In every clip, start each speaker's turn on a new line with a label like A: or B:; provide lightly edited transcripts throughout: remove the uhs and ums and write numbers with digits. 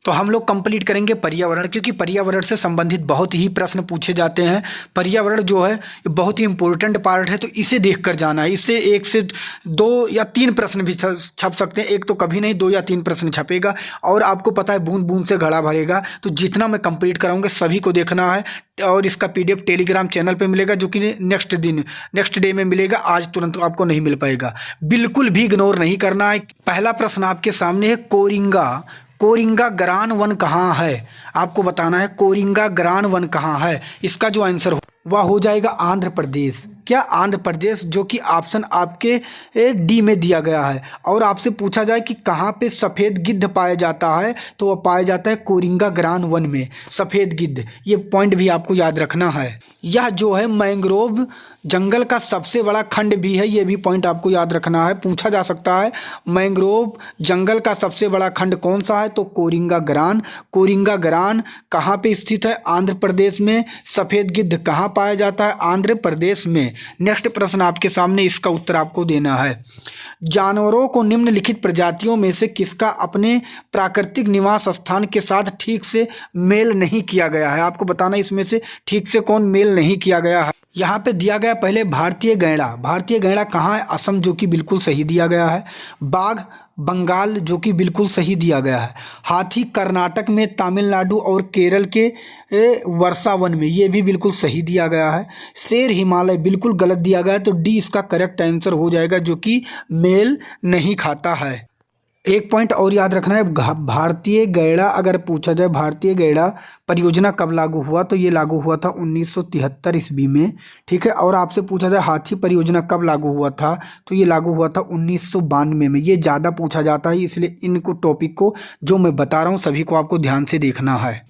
A: तो हम लोग कंप्लीट करेंगे पर्यावरण, क्योंकि पर्यावरण से संबंधित बहुत ही प्रश्न पूछे जाते हैं। पर्यावरण जो है ये बहुत ही इंपॉर्टेंट पार्ट है, तो इसे देख कर जाना है। इससे 1 से 2 या 3 प्रश्न भी छप सकते हैं, एक तो कभी नहीं 2 या 3 प्रश्न छपेगा। और आपको पता है बूंद बूंद से घड़ा भरेगा, तो जितना मैं कंप्लीट कराऊंगा सभी को देखना है। और इसका PDF टेलीग्राम चैनल पे मिलेगा, जो कि नेक्स्ट डे में मिलेगा। आज तुरंत आपको नहीं मिल पाएगा, बिल्कुल भी इग्नोर नहीं करना है। पहला प्रश्न आपके सामने है, कोरिंगा ग्रान वन कहाँ है? आपको बताना है कोरिंगा ग्रान वन कहाँ है। इसका जो आंसर हो वह हो जाएगा आंध्र प्रदेश। क्या? आंध्र प्रदेश, जो कि ऑप्शन आपके डी में दिया गया है। और आपसे पूछा जाए कि कहाँ पे सफ़ेद गिद्ध पाया जाता है, तो वह पाया जाता है कोरिंगा ग्रान वन में, सफ़ेद गिद्ध। ये पॉइंट भी आपको याद रखना है। यह जो है मैंग्रोव जंगल का सबसे बड़ा खंड भी है, ये भी पॉइंट आपको याद रखना है। पूछा जा सकता है मैंग्रोव जंगल का सबसे बड़ा खंड कौन सा है, तो कोरिंगा ग्रान कहाँ पे स्थित है? आंध्र प्रदेश में। सफ़ेद गिद्ध कहाँ पाया जाता है? आंध्र प्रदेश में। नेक्स्ट प्रश्न आपके सामने, इसका उत्तर आपको देना है। जानवरों को निम्नलिखित प्रजातियों में से किसका अपने प्राकृतिक निवास स्थान के साथ ठीक से मेल नहीं किया गया है? आपको बताना इसमें से ठीक से कौन मेल नहीं किया गया है। यहाँ पे दिया गया पहले भारतीय गैंडा कहाँ है? असम, जो कि बिल्कुल सही दिया गया है। बाघ बंगाल, जो कि बिल्कुल सही दिया गया है। हाथी कर्नाटक में, तमिलनाडु और केरल के वर्षावन में, ये भी बिल्कुल सही दिया गया है। शेर हिमालय बिल्कुल गलत दिया गया है, तो डी इसका करेक्ट आंसर हो जाएगा, जो कि मेल नहीं खाता है। एक पॉइंट और याद रखना है, भारतीय गैंडा अगर पूछा जाए, भारतीय गैंडा परियोजना कब लागू हुआ, तो ये लागू हुआ था 1973 ईस्वी में। ठीक है। और आपसे पूछा जाए हाथी परियोजना कब लागू हुआ था, तो ये लागू हुआ था 1992 में। ये ज़्यादा पूछा जाता है, इसलिए इनको टॉपिक को जो मैं बता रहा हूँ सभी को आपको ध्यान से देखना है।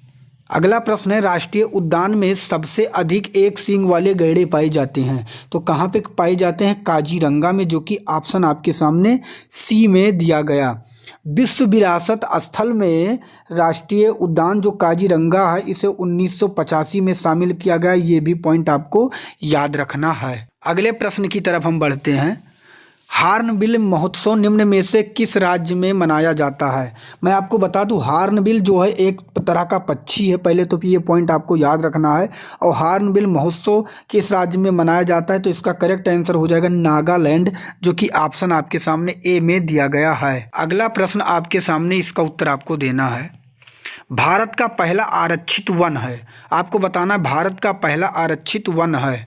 A: अगला प्रश्न है, राष्ट्रीय उद्यान में सबसे अधिक एक सींग वाले गैंडे पाए जाते हैं, तो कहाँ पे पाए जाते हैं? काजीरंगा में, जो कि ऑप्शन आपके सामने सी में दिया गया। विश्व विरासत स्थल में राष्ट्रीय उद्यान जो काजीरंगा है, इसे 1985 में शामिल किया गया। ये भी पॉइंट आपको याद रखना है। अगले प्रश्न की तरफ हम बढ़ते हैं। हार्नबिल महोत्सव निम्न में से किस राज्य में मनाया जाता है? मैं आपको बता दूं, हार्नबिल जो है एक तरह का पक्षी है, पहले तो ये पॉइंट आपको याद रखना है। और हार्नबिल महोत्सव किस राज्य में मनाया जाता है, तो इसका करेक्ट आंसर हो जाएगा नागालैंड, जो कि ऑप्शन आपके सामने ए में दिया गया है। अगला प्रश्न आपके सामने, इसका उत्तर आपको देना है। भारत का पहला आरक्षित वन है, आपको बताना भारत का पहला आरक्षित वन है।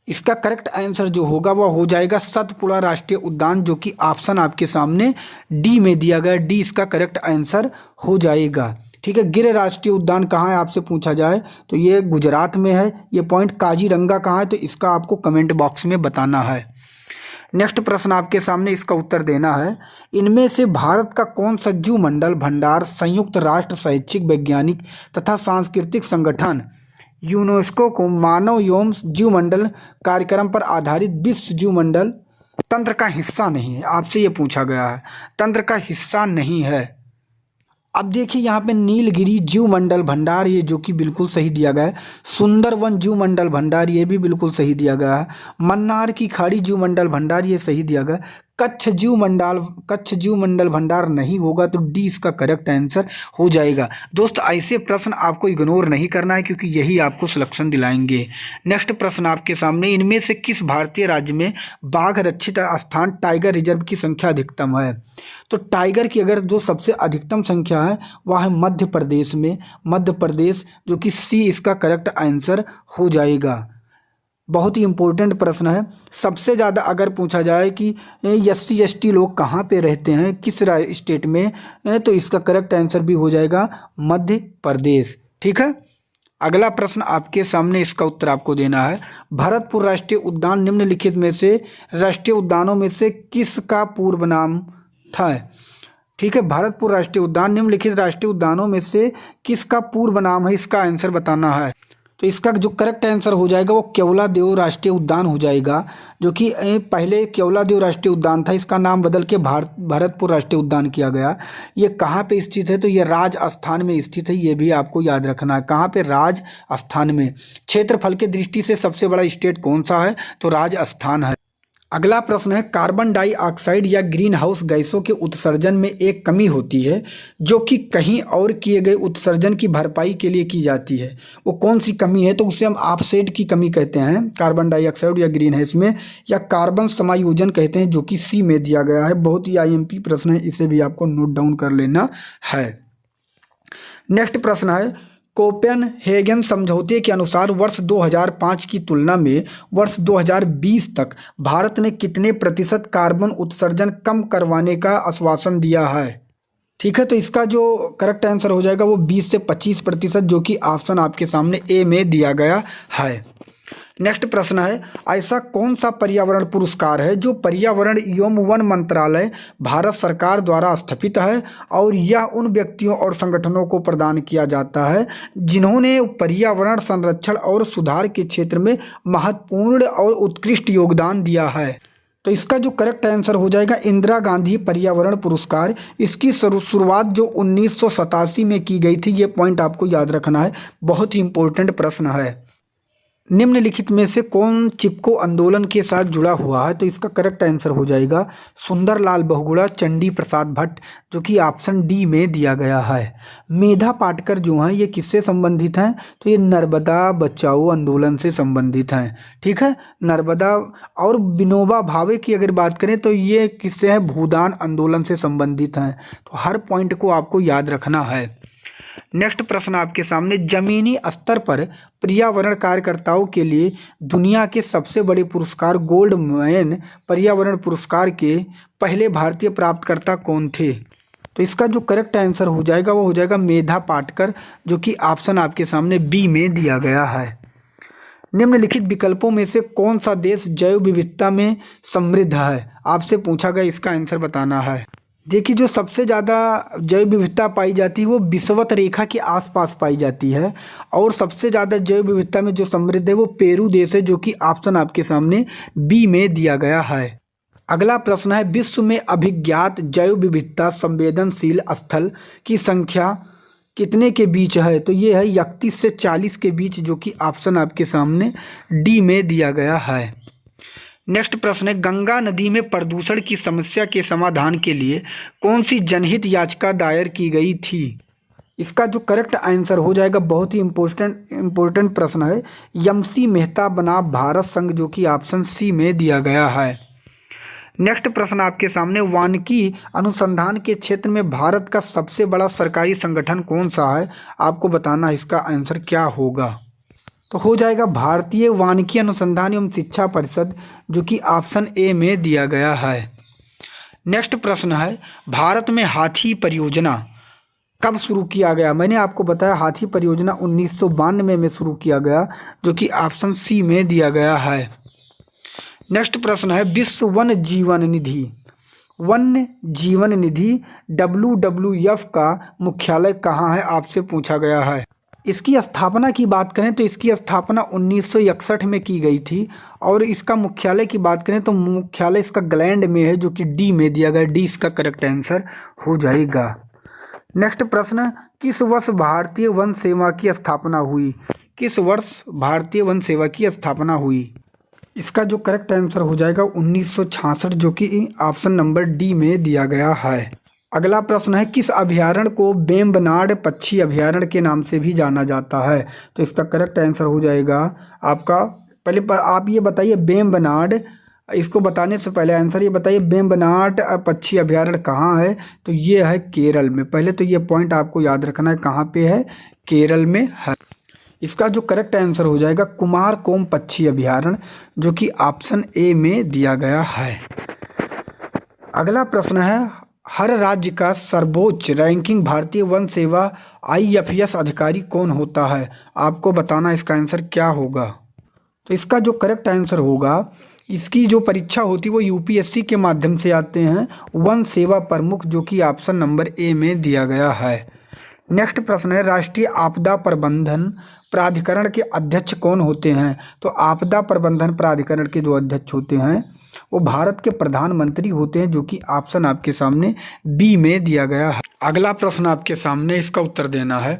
A: इसका करेक्ट आंसर जो होगा वह हो जाएगा सतपुड़ा राष्ट्रीय उद्यान, जो कि ऑप्शन आपके सामने डी में दिया गया। डी इसका करेक्ट आंसर हो जाएगा। ठीक है। गिर राष्ट्रीय उद्यान कहाँ है आपसे पूछा जाए, तो ये गुजरात में है। ये पॉइंट काजीरंगा कहाँ है, तो इसका आपको कमेंट बॉक्स में बताना है। नेक्स्ट प्रश्न आपके सामने, इसका उत्तर देना है। इनमें से भारत का कौन सा जीव मंडल भंडार संयुक्त राष्ट्र शैक्षिक वैज्ञानिक तथा सांस्कृतिक संगठन यूनेस्को को मानव एवं जीवमंडल कार्यक्रम पर आधारित विश्व जीवमंडल तंत्र का हिस्सा नहीं है? आपसे ये पूछा गया है, तंत्र का हिस्सा नहीं है। अब देखिए यहाँ पे नीलगिरी जीवमंडल भंडार, ये जो कि बिल्कुल सही दिया गया है। सुंदरवन जीवमंडल भंडार, ये भी बिल्कुल सही दिया गया है। मन्नार की खाड़ी जीवमंडल भंडार, ये सही दिया गया। कच्छ जीवमंडल भंडार नहीं होगा, तो डी इसका करेक्ट आंसर हो जाएगा। दोस्त ऐसे प्रश्न आपको इग्नोर नहीं करना है, क्योंकि यही आपको सिलेक्शन दिलाएंगे। नेक्स्ट प्रश्न आपके सामने, इनमें से किस भारतीय राज्य में बाघ रक्षित स्थान टाइगर रिजर्व की संख्या अधिकतम है? तो टाइगर की अगर जो सबसे अधिकतम संख्या है वह है मध्य प्रदेश में, मध्य प्रदेश, जो कि सी इसका करेक्ट आंसर हो जाएगा। बहुत ही इम्पोर्टेंट प्रश्न है। सबसे ज़्यादा अगर पूछा जाए कि SC ST लोग कहाँ पे रहते हैं, किस स्टेट में, तो इसका करेक्ट आंसर भी हो जाएगा मध्य प्रदेश। ठीक है। अगला प्रश्न आपके सामने, इसका उत्तर आपको देना है। भरतपुर राष्ट्रीय उद्यान निम्नलिखित में से राष्ट्रीय उद्यानों में से किसका पूर्व नाम था? ठीक है। भरतपुर राष्ट्रीय उद्यान निम्नलिखित राष्ट्रीय उद्यानों में से किसका पूर्व नाम है, इसका आंसर बताना है। तो इसका जो करेक्ट आंसर हो जाएगा वो केवलादेव राष्ट्रीय उद्यान हो जाएगा, जो कि पहले केवलादेव राष्ट्रीय उद्यान था, इसका नाम बदल के भरतपुर राष्ट्रीय उद्यान किया गया। ये कहाँ पे स्थित है, तो ये राजस्थान में स्थित है। ये भी आपको याद रखना है, कहाँ पे? राजस्थान में। क्षेत्रफल के दृष्टि से सबसे बड़ा स्टेट कौन सा है, तो राजस्थान है। अगला प्रश्न है, कार्बन डाइऑक्साइड या ग्रीन हाउस गैसों के उत्सर्जन में एक कमी होती है जो कि कहीं और किए गए उत्सर्जन की भरपाई के लिए की जाती है। वो कौन सी कमी है? तो उसे हम ऑफसेट की कमी कहते हैं, कार्बन डाइऑक्साइड या ग्रीन हाउस में, या कार्बन समायोजन कहते हैं, जो कि सी में दिया गया है। बहुत ही आईएमपी प्रश्न है, इसे भी आपको नोट डाउन कर लेना है। नेक्स्ट प्रश्न है, कोपेनहेगन समझौते के अनुसार वर्ष 2005 की तुलना में वर्ष 2020 तक भारत ने कितने प्रतिशत कार्बन उत्सर्जन कम करवाने का आश्वासन दिया है? ठीक है, तो इसका जो करेक्ट आंसर हो जाएगा वो 20 से 25%, जो कि ऑप्शन आपके सामने ए में दिया गया है। नेक्स्ट प्रश्न है, ऐसा कौन सा पर्यावरण पुरस्कार है जो पर्यावरण एवं वन मंत्रालय भारत सरकार द्वारा स्थापित है और यह उन व्यक्तियों और संगठनों को प्रदान किया जाता है जिन्होंने पर्यावरण संरक्षण और सुधार के क्षेत्र में महत्वपूर्ण और उत्कृष्ट योगदान दिया है? तो इसका जो करेक्ट आंसर हो जाएगा इंदिरा गांधी पर्यावरण पुरस्कार। इसकी शुरुआत जो 1987 में की गई थी, ये पॉइंट आपको याद रखना है, बहुत ही इंपॉर्टेंट प्रश्न है। निम्नलिखित में से कौन चिपको आंदोलन के साथ जुड़ा हुआ है? तो इसका करेक्ट आंसर हो जाएगा सुंदरलाल बहुगुणा, चंडी प्रसाद भट्ट, जो कि ऑप्शन डी में दिया गया है। मेधा पाटकर जो हैं ये किससे संबंधित हैं? तो ये नर्मदा बचाओ आंदोलन से संबंधित हैं। ठीक है, नर्मदा। और विनोबा भावे की अगर बात करें तो ये किससे हैं? भूदान आंदोलन से संबंधित हैं। तो हर पॉइंट को आपको याद रखना है। नेक्स्ट प्रश्न आपके सामने, जमीनी स्तर पर पर्यावरण कार्यकर्ताओं के लिए दुनिया के सबसे बड़े पुरस्कार गोल्डमैन पर्यावरण पुरस्कार के पहले भारतीय प्राप्तकर्ता कौन थे? तो इसका जो करेक्ट आंसर हो जाएगा वो हो जाएगा मेधा पाटकर, जो कि ऑप्शन आपके सामने बी में दिया गया है। निम्नलिखित विकल्पों में से कौन सा देश जैव विविधता में समृद्ध है? आपसे पूछा गया, इसका आंसर बताना है। देखिए, जो सबसे ज़्यादा जैव विविधता पाई जाती है वो विषुवत रेखा के आसपास पाई जाती है, और सबसे ज़्यादा जैव विविधता में जो समृद्ध है वो पेरू देश है, जो कि ऑप्शन आपके सामने बी में दिया गया है। अगला प्रश्न है, विश्व में अभिज्ञात जैव विविधता संवेदनशील स्थल की संख्या कितने के बीच है? तो ये है 31 से 40 के बीच, जो कि ऑप्शन आपके सामने डी में दिया गया है। नेक्स्ट प्रश्न है, गंगा नदी में प्रदूषण की समस्या के समाधान के लिए कौन सी जनहित याचिका दायर की गई थी? इसका जो करेक्ट आंसर हो जाएगा, बहुत ही इम्पोर्टेंट प्रश्न है, यमसी मेहता बनाम भारत संघ, जो कि ऑप्शन सी में दिया गया है। नेक्स्ट प्रश्न आपके सामने, वानिकी अनुसंधान के क्षेत्र में भारत का सबसे बड़ा सरकारी संगठन कौन सा है? आपको बताना इसका आंसर क्या होगा। तो हो जाएगा भारतीय वानिकी अनुसंधान एवं शिक्षा परिषद, जो कि ऑप्शन ए में दिया गया है। नेक्स्ट प्रश्न है, भारत में हाथी परियोजना कब शुरू किया गया? मैंने आपको बताया हाथी परियोजना 1992 में शुरू किया गया, जो कि ऑप्शन सी में दिया गया है। नेक्स्ट प्रश्न है, विश्व वन जीवन निधि WWF का मुख्यालय कहाँ है? आपसे पूछा गया है। इसकी स्थापना की बात करें तो इसकी स्थापना 1961 में की गई थी, और इसका मुख्यालय की बात करें तो मुख्यालय इसका ग्लैंड में है, जो कि डी में दिया गया। डी इसका करेक्ट आंसर हो जाएगा। नेक्स्ट प्रश्न, किस वर्ष भारतीय वन सेवा की स्थापना हुई? किस वर्ष भारतीय वन सेवा की स्थापना हुई? इसका जो करेक्ट आंसर हो जाएगा 1966, जो कि ऑप्शन नंबर डी में दिया गया है। अगला प्रश्न है, किस अभयारण्य को वेम्बनाड पक्षी अभयारण्य के नाम से भी जाना जाता है? तो इसका करेक्ट आंसर हो जाएगा आपका, पहले आप ये बताइए वेम्बनाड, इसको बताने से पहले आंसर ये बताइए वेम्बनाड पक्षी अभयारण्य कहाँ है? तो ये है केरल में। पहले तो ये पॉइंट आपको याद रखना है, कहाँ पे है? केरल में है। इसका जो करेक्ट आंसर हो जाएगा कुमारकोम पक्षी अभयारण्य, जो कि ऑप्शन ए में दिया गया है। अगला प्रश्न है, हर राज्य का सर्वोच्च रैंकिंग भारतीय वन सेवा IFS अधिकारी कौन होता है? आपको बताना इसका आंसर क्या होगा। तो इसका जो करेक्ट आंसर होगा, इसकी जो परीक्षा होती है वो UPSC के माध्यम से आते हैं, वन सेवा प्रमुख, जो कि ऑप्शन नंबर ए में दिया गया है। नेक्स्ट प्रश्न है, राष्ट्रीय आपदा प्रबंधन प्राधिकरण के अध्यक्ष कौन होते हैं? तो आपदा प्रबंधन प्राधिकरण के जो अध्यक्ष होते हैं वो भारत के प्रधानमंत्री होते हैं, जो कि ऑप्शन आपके सामने बी में दिया गया है। अगला प्रश्न आपके सामने, इसका उत्तर देना है,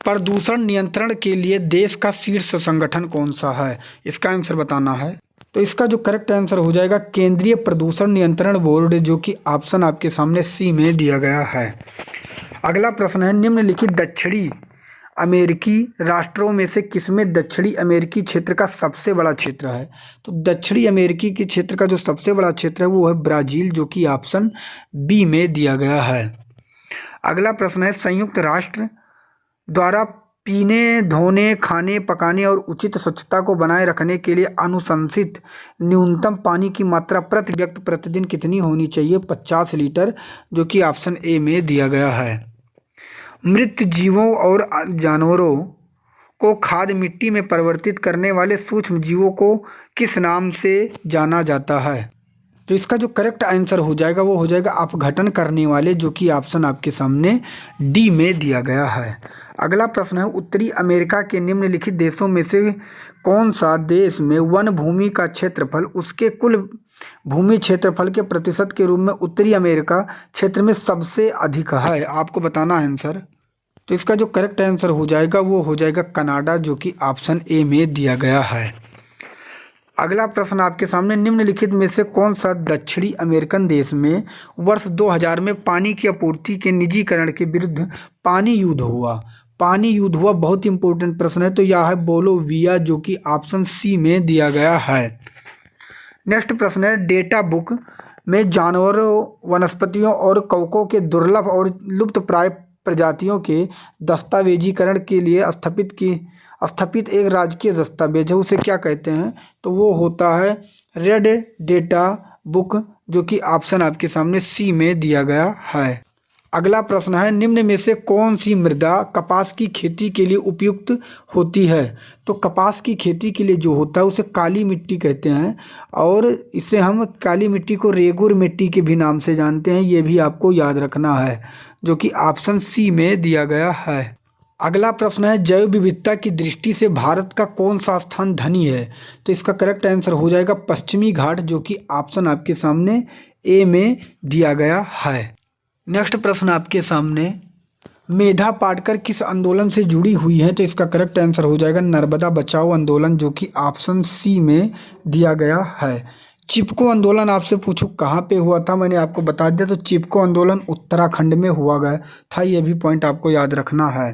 A: प्रदूषण नियंत्रण के लिए देश का शीर्ष संगठन कौन सा है? इसका आंसर बताना है। तो इसका जो करेक्ट आंसर हो जाएगा केंद्रीय प्रदूषण नियंत्रण बोर्ड, जो कि ऑप्शन आपके सामने सी में दिया गया है। अगला प्रश्न है, निम्नलिखित दक्षिणी अमेरिकी राष्ट्रों में से किसमें दक्षिणी अमेरिकी क्षेत्र का सबसे बड़ा क्षेत्र है? तो दक्षिणी अमेरिकी के क्षेत्र का जो सबसे बड़ा क्षेत्र है वो है ब्राज़ील, जो कि ऑप्शन बी में दिया गया है। अगला प्रश्न है, संयुक्त राष्ट्र द्वारा पीने, धोने, खाने, पकाने और उचित स्वच्छता को बनाए रखने के लिए अनुशंसित न्यूनतम पानी की मात्रा प्रति व्यक्ति प्रतिदिन कितनी होनी चाहिए? 50 लीटर, जो कि ऑप्शन ए में दिया गया है। मृत जीवों और जानवरों को खाद मिट्टी में परिवर्तित करने वाले सूक्ष्म जीवों को किस नाम से जाना जाता है? तो इसका जो करेक्ट आंसर हो जाएगा वो हो जाएगा अपघटन करने वाले, जो कि ऑप्शन आपके सामने डी में दिया गया है। अगला प्रश्न है, उत्तरी अमेरिका के निम्नलिखित देशों में से कौन सा देश में वन भूमि का क्षेत्रफल उसके कुल भूमि क्षेत्रफल के प्रतिशत के रूप में उत्तरी अमेरिका क्षेत्र में सबसे अधिक है? आपको बताना है आंसर। तो इसका जो करेक्ट आंसर हो जाएगा वो हो जाएगा कनाडा, जो कि ऑप्शन ए में दिया गया है। अगला प्रश्न आपके सामने, निम्नलिखित में से कौन सा दक्षिणी अमेरिकन देश में वर्ष 2000 में पानी की आपूर्ति के निजीकरण के विरुद्ध पानी युद्ध हुआ? पानी युद्ध हुआ, बहुत इंपॉर्टेंट प्रश्न है। तो यह है बोलोविया, जो कि ऑप्शन सी में दिया गया है। नेक्स्ट प्रश्न है, डेटा बुक में जानवरों, वनस्पतियों और कवकों के दुर्लभ और लुप्तप्राय प्रजातियों के दस्तावेजीकरण के लिए स्थापित एक राजकीय दस्तावेज है, उसे क्या कहते हैं? तो वो होता है रेड डेटा बुक, जो कि ऑप्शन आपके सामने सी में दिया गया है। अगला प्रश्न है, निम्न में से कौन सी मृदा कपास की खेती के लिए उपयुक्त होती है? तो कपास की खेती के लिए जो होता है उसे काली मिट्टी कहते हैं, और इसे हम काली मिट्टी को रेगुर मिट्टी के भी नाम से जानते हैं, ये भी आपको याद रखना है, जो कि ऑप्शन सी में दिया गया है। अगला प्रश्न है, जैव विविधता की दृष्टि से भारत का कौन सा स्थान धनी है? तो इसका करेक्ट आंसर हो जाएगा पश्चिमी घाट, जो कि ऑप्शन आपके सामने ए में दिया गया है। नेक्स्ट प्रश्न आपके सामने, मेधा पाटकर किस आंदोलन से जुड़ी हुई है? तो इसका करेक्ट आंसर हो जाएगा नर्मदा बचाओ आंदोलन, जो कि ऑप्शन सी में दिया गया है। चिपको आंदोलन आपसे पूछूं कहाँ पे हुआ था, मैंने आपको बता दिया। तो चिपको आंदोलन उत्तराखंड में हुआ गया था, ये भी पॉइंट आपको याद रखना है।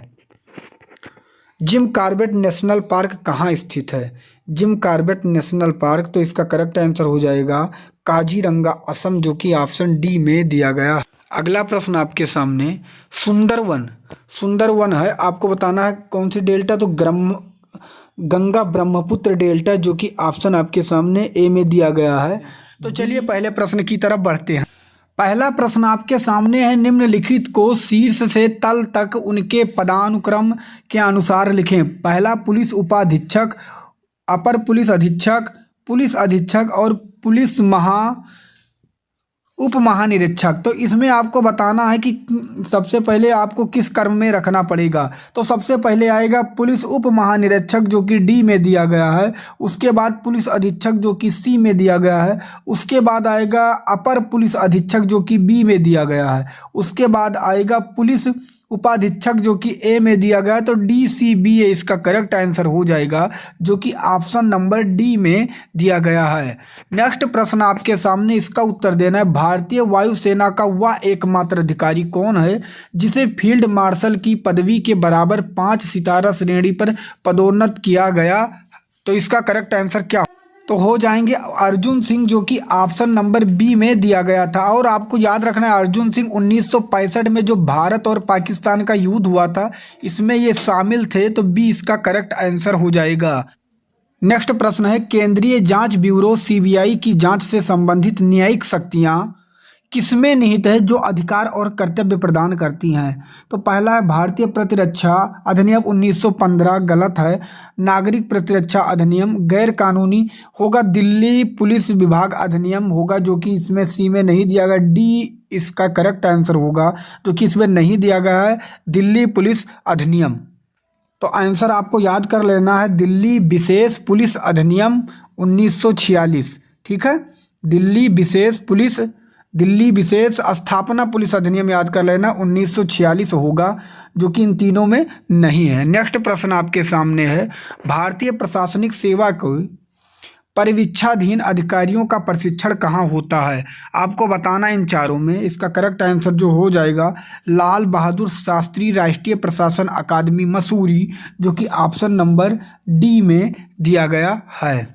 A: जिम कॉर्बेट नेशनल पार्क कहाँ स्थित है? जिम कॉर्बेट नेशनल पार्क, तो इसका करेक्ट आंसर हो जाएगा काजीरंगा, असम, जो कि ऑप्शन डी में दिया गया। अगला प्रश्न आपके सामने, सुंदरवन है, आपको बताना है कौन सी डेल्टा? तो गंगा ब्रह्मपुत्र डेल्टा, जो कि ऑप्शन आपके सामने ए में दिया गया है। तो चलिए पहले प्रश्न की तरफ बढ़ते हैं। पहला प्रश्न आपके सामने है, निम्नलिखित को शीर्ष से तल तक उनके पदानुक्रम के अनुसार लिखें। पहला पुलिस उपाधीक्षक, अपर पुलिस अधीक्षक और पुलिस उप महानिरीक्षक। तो इसमें आपको बताना है कि सबसे पहले आपको किस क्रम में रखना पड़ेगा। तो सबसे पहले आएगा पुलिस उप महानिरीक्षक, जो कि डी में दिया गया है। उसके बाद पुलिस अधीक्षक, जो कि सी में दिया गया है। उसके बाद आएगा अपर पुलिस अधीक्षक, जो कि बी में दिया गया है। उसके बाद आएगा पुलिस उपाधीक्षक, जो कि ए में दिया गया है। तो डी सी बी ए इसका करेक्ट आंसर हो जाएगा, जो कि ऑप्शन नंबर डी में दिया गया है। नेक्स्ट प्रश्न आपके सामने, इसका उत्तर देना है, भारतीय वायुसेना का वह एकमात्र अधिकारी कौन है जिसे फील्ड मार्शल की पदवी के बराबर 5 सितारा श्रेणी पर पदोन्नत किया गया? तो इसका करेक्ट आंसर क्या तो हो जाएंगे अर्जुन सिंह, जो कि ऑप्शन नंबर बी में दिया गया था। और आपको याद रखना है, अर्जुन सिंह 1965 में जो भारत और पाकिस्तान का युद्ध हुआ था, इसमें ये शामिल थे। तो बी इसका करेक्ट आंसर हो जाएगा। नेक्स्ट प्रश्न है, केंद्रीय जांच ब्यूरो सीबीआई की जांच से संबंधित न्यायिक शक्तियां किसमें निहित है जो अधिकार और कर्तव्य प्रदान करती हैं? तो पहला है भारतीय प्रतिरक्षा अधिनियम 1915, गलत है। नागरिक प्रतिरक्षा अधिनियम गैर कानूनी होगा। दिल्ली पुलिस विभाग अधिनियम होगा, जो कि इसमें सी में नहीं दिया गया। डी इसका करेक्ट आंसर होगा, जो कि इसमें नहीं दिया गया है, दिल्ली पुलिस अधिनियम। तो आंसर आपको याद कर लेना है, दिल्ली विशेष पुलिस अधिनियम 1946, ठीक है। दिल्ली विशेष स्थापना पुलिस अधिनियम याद कर लेना 1946 होगा, जो कि इन तीनों में नहीं है। नेक्स्ट प्रश्न आपके सामने है, भारतीय प्रशासनिक सेवा को परिवीक्षाधीन अधिकारियों का प्रशिक्षण कहाँ होता है? आपको बताना इन चारों में। इसका करेक्ट आंसर जो हो जाएगा लाल बहादुर शास्त्री राष्ट्रीय प्रशासन अकादमी मसूरी, जो कि ऑप्शन नंबर डी में दिया गया है।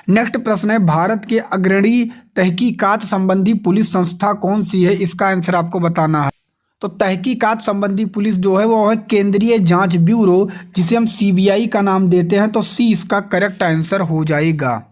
A: नेक्स्ट प्रश्न है, भारत के अग्रणी तहकीकात संबंधी पुलिस संस्था कौन सी है? इसका आंसर आपको बताना है। तो तहकीकात संबंधी पुलिस जो है वो है केंद्रीय जांच ब्यूरो, जिसे हम सीबीआई का नाम देते हैं। तो सी इसका करेक्ट आंसर हो जाएगा।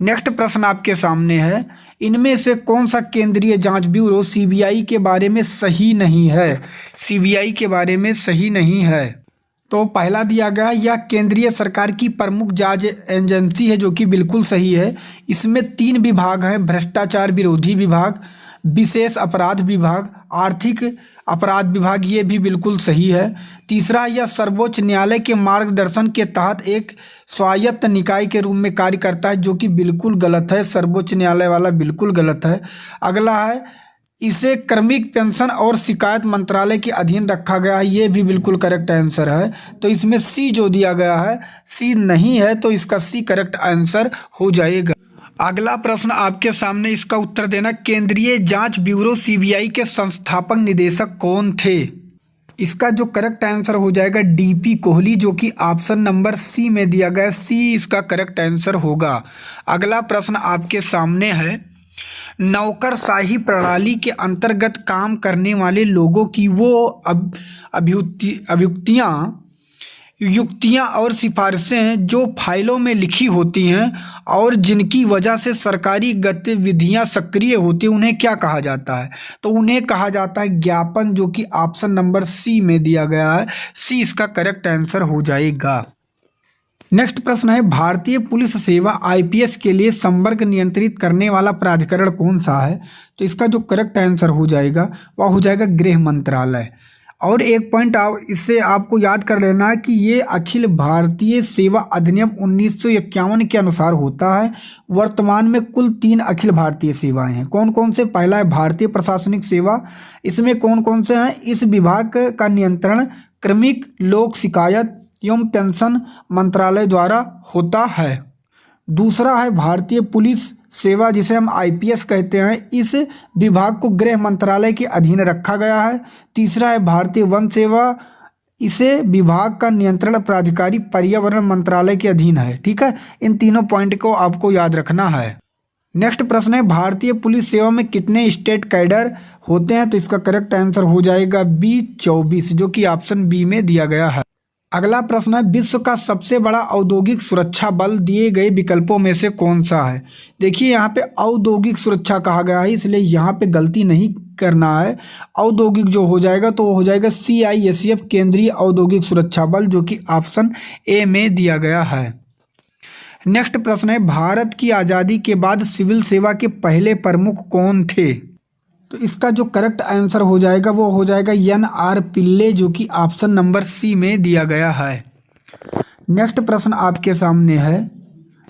A: नेक्स्ट प्रश्न आपके सामने है, इनमें से कौन सा केंद्रीय जांच ब्यूरो सीबीआई के बारे में सही नहीं है? सीबीआई के बारे में सही नहीं है। तो पहला दिया गया यह केंद्रीय सरकार की प्रमुख जांच एजेंसी है, जो कि बिल्कुल सही है। इसमें 3 विभाग हैं, भ्रष्टाचार विरोधी विभाग, विशेष अपराध विभाग, आर्थिक अपराध विभाग, ये भी बिल्कुल सही है। तीसरा, यह सर्वोच्च न्यायालय के मार्गदर्शन के तहत एक स्वायत्त निकाय के रूप में कार्य करता है, जो कि बिल्कुल गलत है। सर्वोच्च न्यायालय वाला बिल्कुल गलत है। अगला है, इसे कार्मिक पेंशन और शिकायत मंत्रालय के अधीन रखा गया है, ये भी बिल्कुल करेक्ट आंसर है। तो इसमें सी जो दिया गया है सी नहीं है, तो इसका सी करेक्ट आंसर हो जाएगा। अगला प्रश्न आपके सामने, इसका उत्तर देना। केंद्रीय जांच ब्यूरो सीबीआई के संस्थापक निदेशक कौन थे? इसका जो करेक्ट आंसर हो जाएगा डीपी कोहली, जो कि ऑप्शन नंबर सी में दिया गया। सी इसका करेक्ट आंसर होगा। अगला प्रश्न आपके सामने है, नौकरशाही प्रणाली के अंतर्गत काम करने वाले लोगों की वो युक्तियां और सिफारिशें हैं जो फाइलों में लिखी होती हैं और जिनकी वजह से सरकारी गतिविधियां सक्रिय होती हैं, उन्हें क्या कहा जाता है? तो उन्हें कहा जाता है ज्ञापन, जो कि ऑप्शन नंबर सी में दिया गया है। सी इसका करेक्ट आंसर हो जाएगा। नेक्स्ट प्रश्न है, भारतीय पुलिस सेवा आईपीएस के लिए संवर्ग नियंत्रित करने वाला प्राधिकरण कौन सा है? तो इसका जो करेक्ट आंसर हो जाएगा वह हो जाएगा गृह मंत्रालय। और एक पॉइंट इससे आपको याद कर लेना है कि ये अखिल भारतीय सेवा अधिनियम 1951 के अनुसार होता है। वर्तमान में कुल 3 अखिल भारतीय सेवाएं हैं। कौन कौन से? पहला है भारतीय प्रशासनिक सेवा। इसमें कौन कौन से हैं? इस विभाग का नियंत्रण कार्मिक लोक शिकायत एवं पेंशन मंत्रालय द्वारा होता है। दूसरा है भारतीय पुलिस सेवा, जिसे हम आईपीएस कहते हैं। इस विभाग को गृह मंत्रालय के अधीन रखा गया है। तीसरा है भारतीय वन सेवा, इसे विभाग का नियंत्रण प्राधिकारी पर्यावरण मंत्रालय के अधीन है। ठीक है, इन तीनों पॉइंट को आपको याद रखना है। नेक्स्ट प्रश्न है, भारतीय पुलिस सेवा में कितने स्टेट कैडर होते हैं? तो इसका करेक्ट आंसर हो जाएगा बी 24, जो कि ऑप्शन बी में दिया गया है। अगला प्रश्न है, विश्व का सबसे बड़ा औद्योगिक सुरक्षा बल दिए गए विकल्पों में से कौन सा है? देखिए यहाँ पे औद्योगिक सुरक्षा कहा गया है, इसलिए यहाँ पे गलती नहीं करना है। औद्योगिक जो हो जाएगा तो वो हो जाएगा CISF केंद्रीय औद्योगिक सुरक्षा बल, जो कि ऑप्शन ए में दिया गया है। नेक्स्ट प्रश्न है, भारत की आज़ादी के बाद सिविल सेवा के पहले प्रमुख कौन थे? तो इसका जो करेक्ट आंसर हो जाएगा वो हो जाएगा NR पिल्ले, जो कि ऑप्शन नंबर सी में दिया गया है। नेक्स्ट प्रश्न आपके सामने है,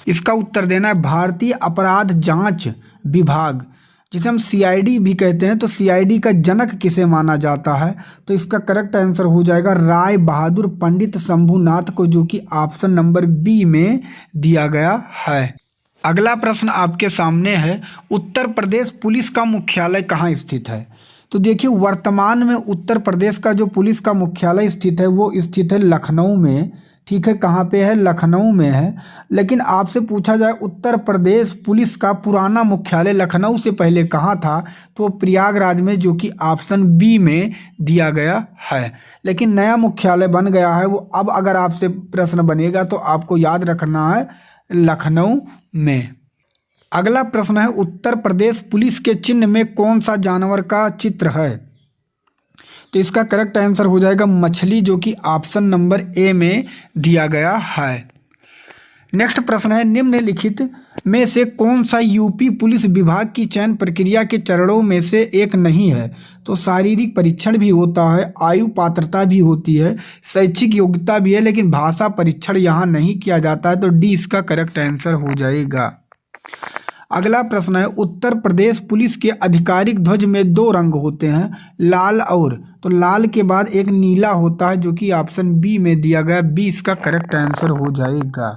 A: इसका उत्तर देना है। भारतीय अपराध जांच विभाग, जिसे हम CID भी कहते हैं, तो CID का जनक किसे माना जाता है? तो इसका करेक्ट आंसर हो जाएगा राय बहादुर पंडित शंभुनाथ को, जो कि ऑप्शन नंबर बी में दिया गया है। अगला प्रश्न आपके सामने है, उत्तर प्रदेश पुलिस का मुख्यालय कहाँ स्थित है? तो देखिए वर्तमान में उत्तर प्रदेश का जो पुलिस का मुख्यालय स्थित है वो स्थित है लखनऊ में। ठीक है, कहाँ पे है? लखनऊ में है। लेकिन आपसे पूछा जाए उत्तर प्रदेश पुलिस का पुराना मुख्यालय लखनऊ से पहले कहाँ था, तो प्रयागराज में, जो कि ऑप्शन बी में दिया गया है। लेकिन नया मुख्यालय बन गया है वो। अब अगर आपसे प्रश्न बनेगा तो आपको याद रखना है लखनऊ में। अगला प्रश्न है, उत्तर प्रदेश पुलिस के चिन्ह में कौन सा जानवर का चित्र है? तो इसका करेक्ट आंसर हो जाएगा मछली, जो कि ऑप्शन नंबर ए में दिया गया है। नेक्स्ट प्रश्न है, निम्नलिखित में से कौन सा यूपी पुलिस विभाग की चयन प्रक्रिया के चरणों में से एक नहीं है? तो शारीरिक परीक्षण भी होता है, आयु पात्रता भी होती है, शैक्षिक योग्यता भी है, लेकिन भाषा परीक्षण यहाँ नहीं किया जाता है। तो डी इसका करेक्ट आंसर हो जाएगा। अगला प्रश्न है, उत्तर प्रदेश पुलिस के आधिकारिक ध्वज में 2 रंग होते हैं, लाल और, तो लाल के बाद एक नीला होता है, जो कि ऑप्शन बी में दिया गया। बी इसका करेक्ट आंसर हो जाएगा।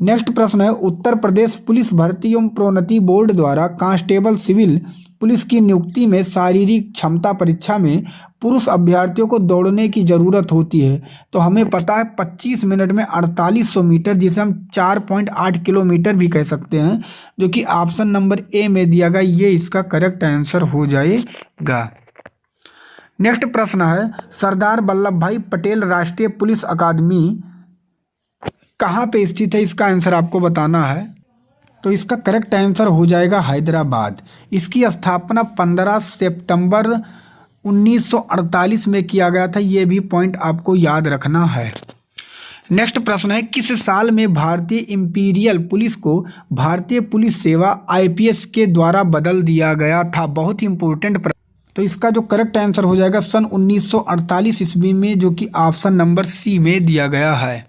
A: नेक्स्ट प्रश्न है, उत्तर प्रदेश पुलिस भर्ती एवं प्रोन्नति बोर्ड द्वारा कांस्टेबल सिविल पुलिस की नियुक्ति में शारीरिक क्षमता परीक्षा में पुरुष अभ्यर्थियों को दौड़ने की ज़रूरत होती है। तो हमें पता है 25 मिनट में 4800 मीटर, जिसे हम 4.8 किलोमीटर भी कह सकते हैं, जो कि ऑप्शन नंबर ए में दिया गया, ये इसका करेक्ट आंसर हो जाएगा। नेक्स्ट प्रश्न है, सरदार वल्लभ भाई पटेल राष्ट्रीय पुलिस अकादमी कहाँ पे स्थित है, इसका आंसर आपको बताना है। तो इसका करेक्ट आंसर हो जाएगा हैदराबाद। इसकी स्थापना 15 सितंबर 1948 में किया गया था, ये भी पॉइंट आपको याद रखना है। नेक्स्ट प्रश्न है, किस साल में भारतीय इंपीरियल पुलिस को भारतीय पुलिस सेवा IPS के द्वारा बदल दिया गया था? बहुत ही इंपॉर्टेंट। तो इसका जो करेक्ट आंसर हो जाएगा सन 1948 ईस्वी में, जो कि ऑप्शन नंबर सी में दिया गया है।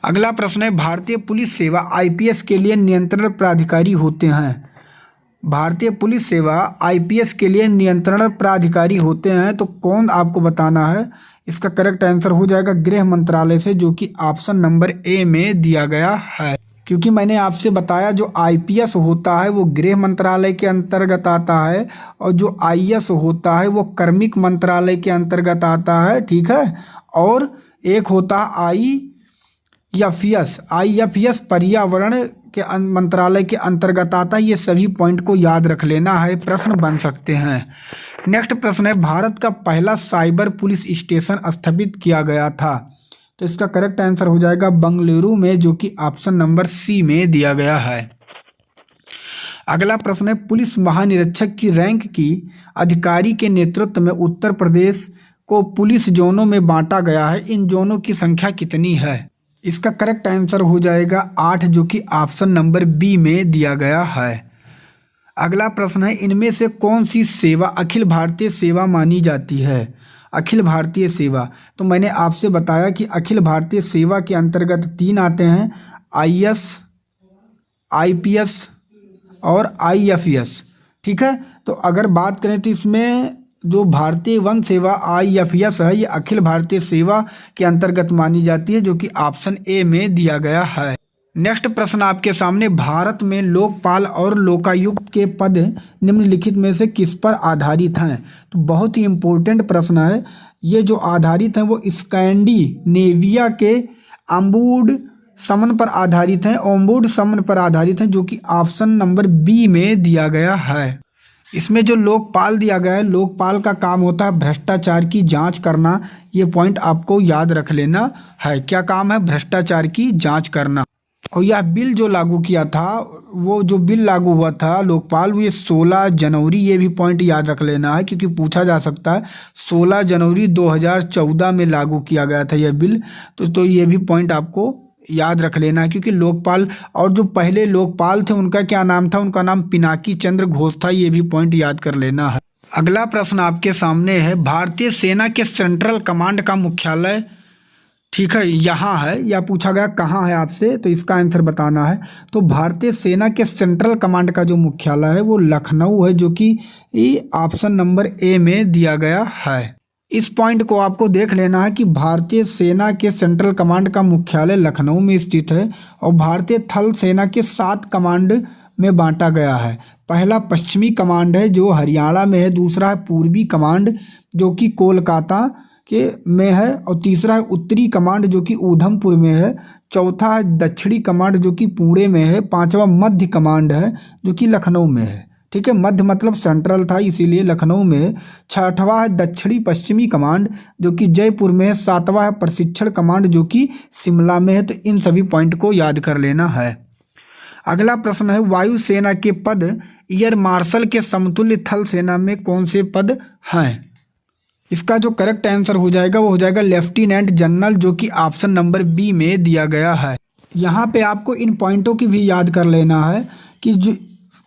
A: अगला प्रश्न है, भारतीय पुलिस सेवा IPS के लिए नियंत्रण प्राधिकारी होते हैं। भारतीय पुलिस सेवा IPS के लिए नियंत्रण प्राधिकारी होते हैं, तो कौन आपको बताना है। इसका करेक्ट आंसर हो जाएगा गृह मंत्रालय से, जो कि ऑप्शन नंबर ए में दिया गया है। क्योंकि मैंने आपसे बताया जो IPS होता है वो गृह मंत्रालय के अंतर्गत आता है, और जो IS होता है वो कार्मिक मंत्रालय के अंतर्गत आता है, ठीक है। और एक होता है IFS पर्यावरण के मंत्रालय के अंतर्गत आता है। ये सभी पॉइंट को याद रख लेना है, प्रश्न बन सकते हैं। नेक्स्ट प्रश्न है, भारत का पहला साइबर पुलिस स्टेशन स्थापित किया गया था? तो इसका करेक्ट आंसर हो जाएगा बंगलुरु में, जो कि ऑप्शन नंबर सी में दिया गया है। अगला प्रश्न है, पुलिस महानिरीक्षक की रैंक की अधिकारी के नेतृत्व में उत्तर प्रदेश को पुलिस जोनों में बांटा गया है। इन जोनों की संख्या कितनी है? इसका करेक्ट आंसर हो जाएगा 8, जो कि ऑप्शन नंबर बी में दिया गया है। अगला प्रश्न है, इनमें से कौन सी सेवा अखिल भारतीय सेवा मानी जाती है? अखिल भारतीय सेवा, तो मैंने आपसे बताया कि अखिल भारतीय सेवा के अंतर्गत 3 आते हैं, IS, IPS और IFS, ठीक है। तो अगर बात करें तो इसमें जो भारतीय वन सेवा IFS है, ये अखिल भारतीय सेवा के अंतर्गत मानी जाती है, जो कि ऑप्शन ए में दिया गया है। नेक्स्ट प्रश्न आपके सामने, भारत में लोकपाल और लोकायुक्त के पद निम्नलिखित में से किस पर आधारित हैं? तो बहुत ही इंपॉर्टेंट प्रश्न है। ये जो आधारित हैं वो स्कैंडिनेविया के ओम्बुड्समन पर आधारित हैं, ओम्बुड्समन पर आधारित हैं, जो कि ऑप्शन नंबर बी में दिया गया है। इसमें जो लोकपाल दिया गया है, लोकपाल का काम होता है भ्रष्टाचार की जांच करना। ये पॉइंट आपको याद रख लेना है। क्या काम है? भ्रष्टाचार की जांच करना। और यह बिल जो लागू किया था, वो जो बिल लागू हुआ था लोकपाल, वो ये 16 जनवरी, ये भी पॉइंट याद रख लेना है, क्योंकि पूछा जा सकता है। 16 जनवरी 2014 में लागू किया गया था यह बिल। तो ये भी पॉइंट आपको याद रख लेना है, क्योंकि लोकपाल, और जो पहले लोकपाल थे उनका क्या नाम था? उनका नाम पिनाकी चंद्र घोष था। ये भी पॉइंट याद कर लेना है। अगला प्रश्न आपके सामने है, भारतीय सेना के सेंट्रल कमांड का मुख्यालय, ठीक है, यहाँ है, या पूछा गया कहाँ है आपसे, तो इसका आंसर बताना है। तो भारतीय सेना के सेंट्रल कमांड का जो मुख्यालय है वो लखनऊ है, जो कि ऑप्शन नंबर ए में दिया गया है। इस पॉइंट को आपको देख लेना है कि भारतीय सेना के सेंट्रल कमांड का मुख्यालय लखनऊ में स्थित है, और भारतीय थल सेना के 7 कमांड में बांटा गया है। पहला पश्चिमी कमांड है जो हरियाणा में है, दूसरा है पूर्वी कमांड जो कि कोलकाता के में है, और तीसरा है उत्तरी कमांड जो कि उधमपुर में है, चौथा है दक्षिणी कमांड जो कि पुणे में है, पांचवा मध्य कमांड है जो कि लखनऊ में है, ठीक है। मध्य मतलब सेंट्रल था, इसीलिए लखनऊ में है। छठवां है दक्षिणी पश्चिमी कमांड जो कि जयपुर में है, सातवां है प्रशिक्षण कमांड जो कि शिमला में है। तो इन सभी पॉइंट को याद कर लेना है। अगला प्रश्न है, वायुसेना के पद एयर मार्शल के समतुल्य थल सेना में कौन से पद हैं? इसका जो करेक्ट आंसर हो जाएगा वो हो जाएगा लेफ्टिनेंट जनरल, जो कि ऑप्शन नंबर बी में दिया गया है। यहाँ पे आपको इन पॉइंटों की भी याद कर लेना है कि जो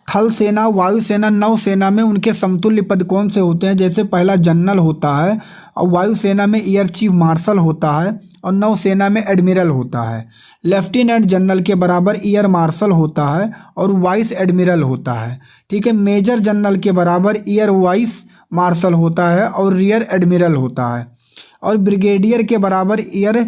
A: थल सेना, वायुसेना, नौसेना में उनके समतुल्य पद कौन से होते हैं। जैसे पहला जनरल होता है, और वायुसेना में एयर चीफ मार्शल होता है, और नौसेना में एडमिरल होता है। लेफ्टिनेंट जनरल के बराबर एयर मार्शल होता है और वाइस एडमिरल होता है, ठीक है। मेजर जनरल के बराबर एयर वाइस मार्शल होता है और रियर एडमिरल होता है, और ब्रिगेडियर के बराबर एयर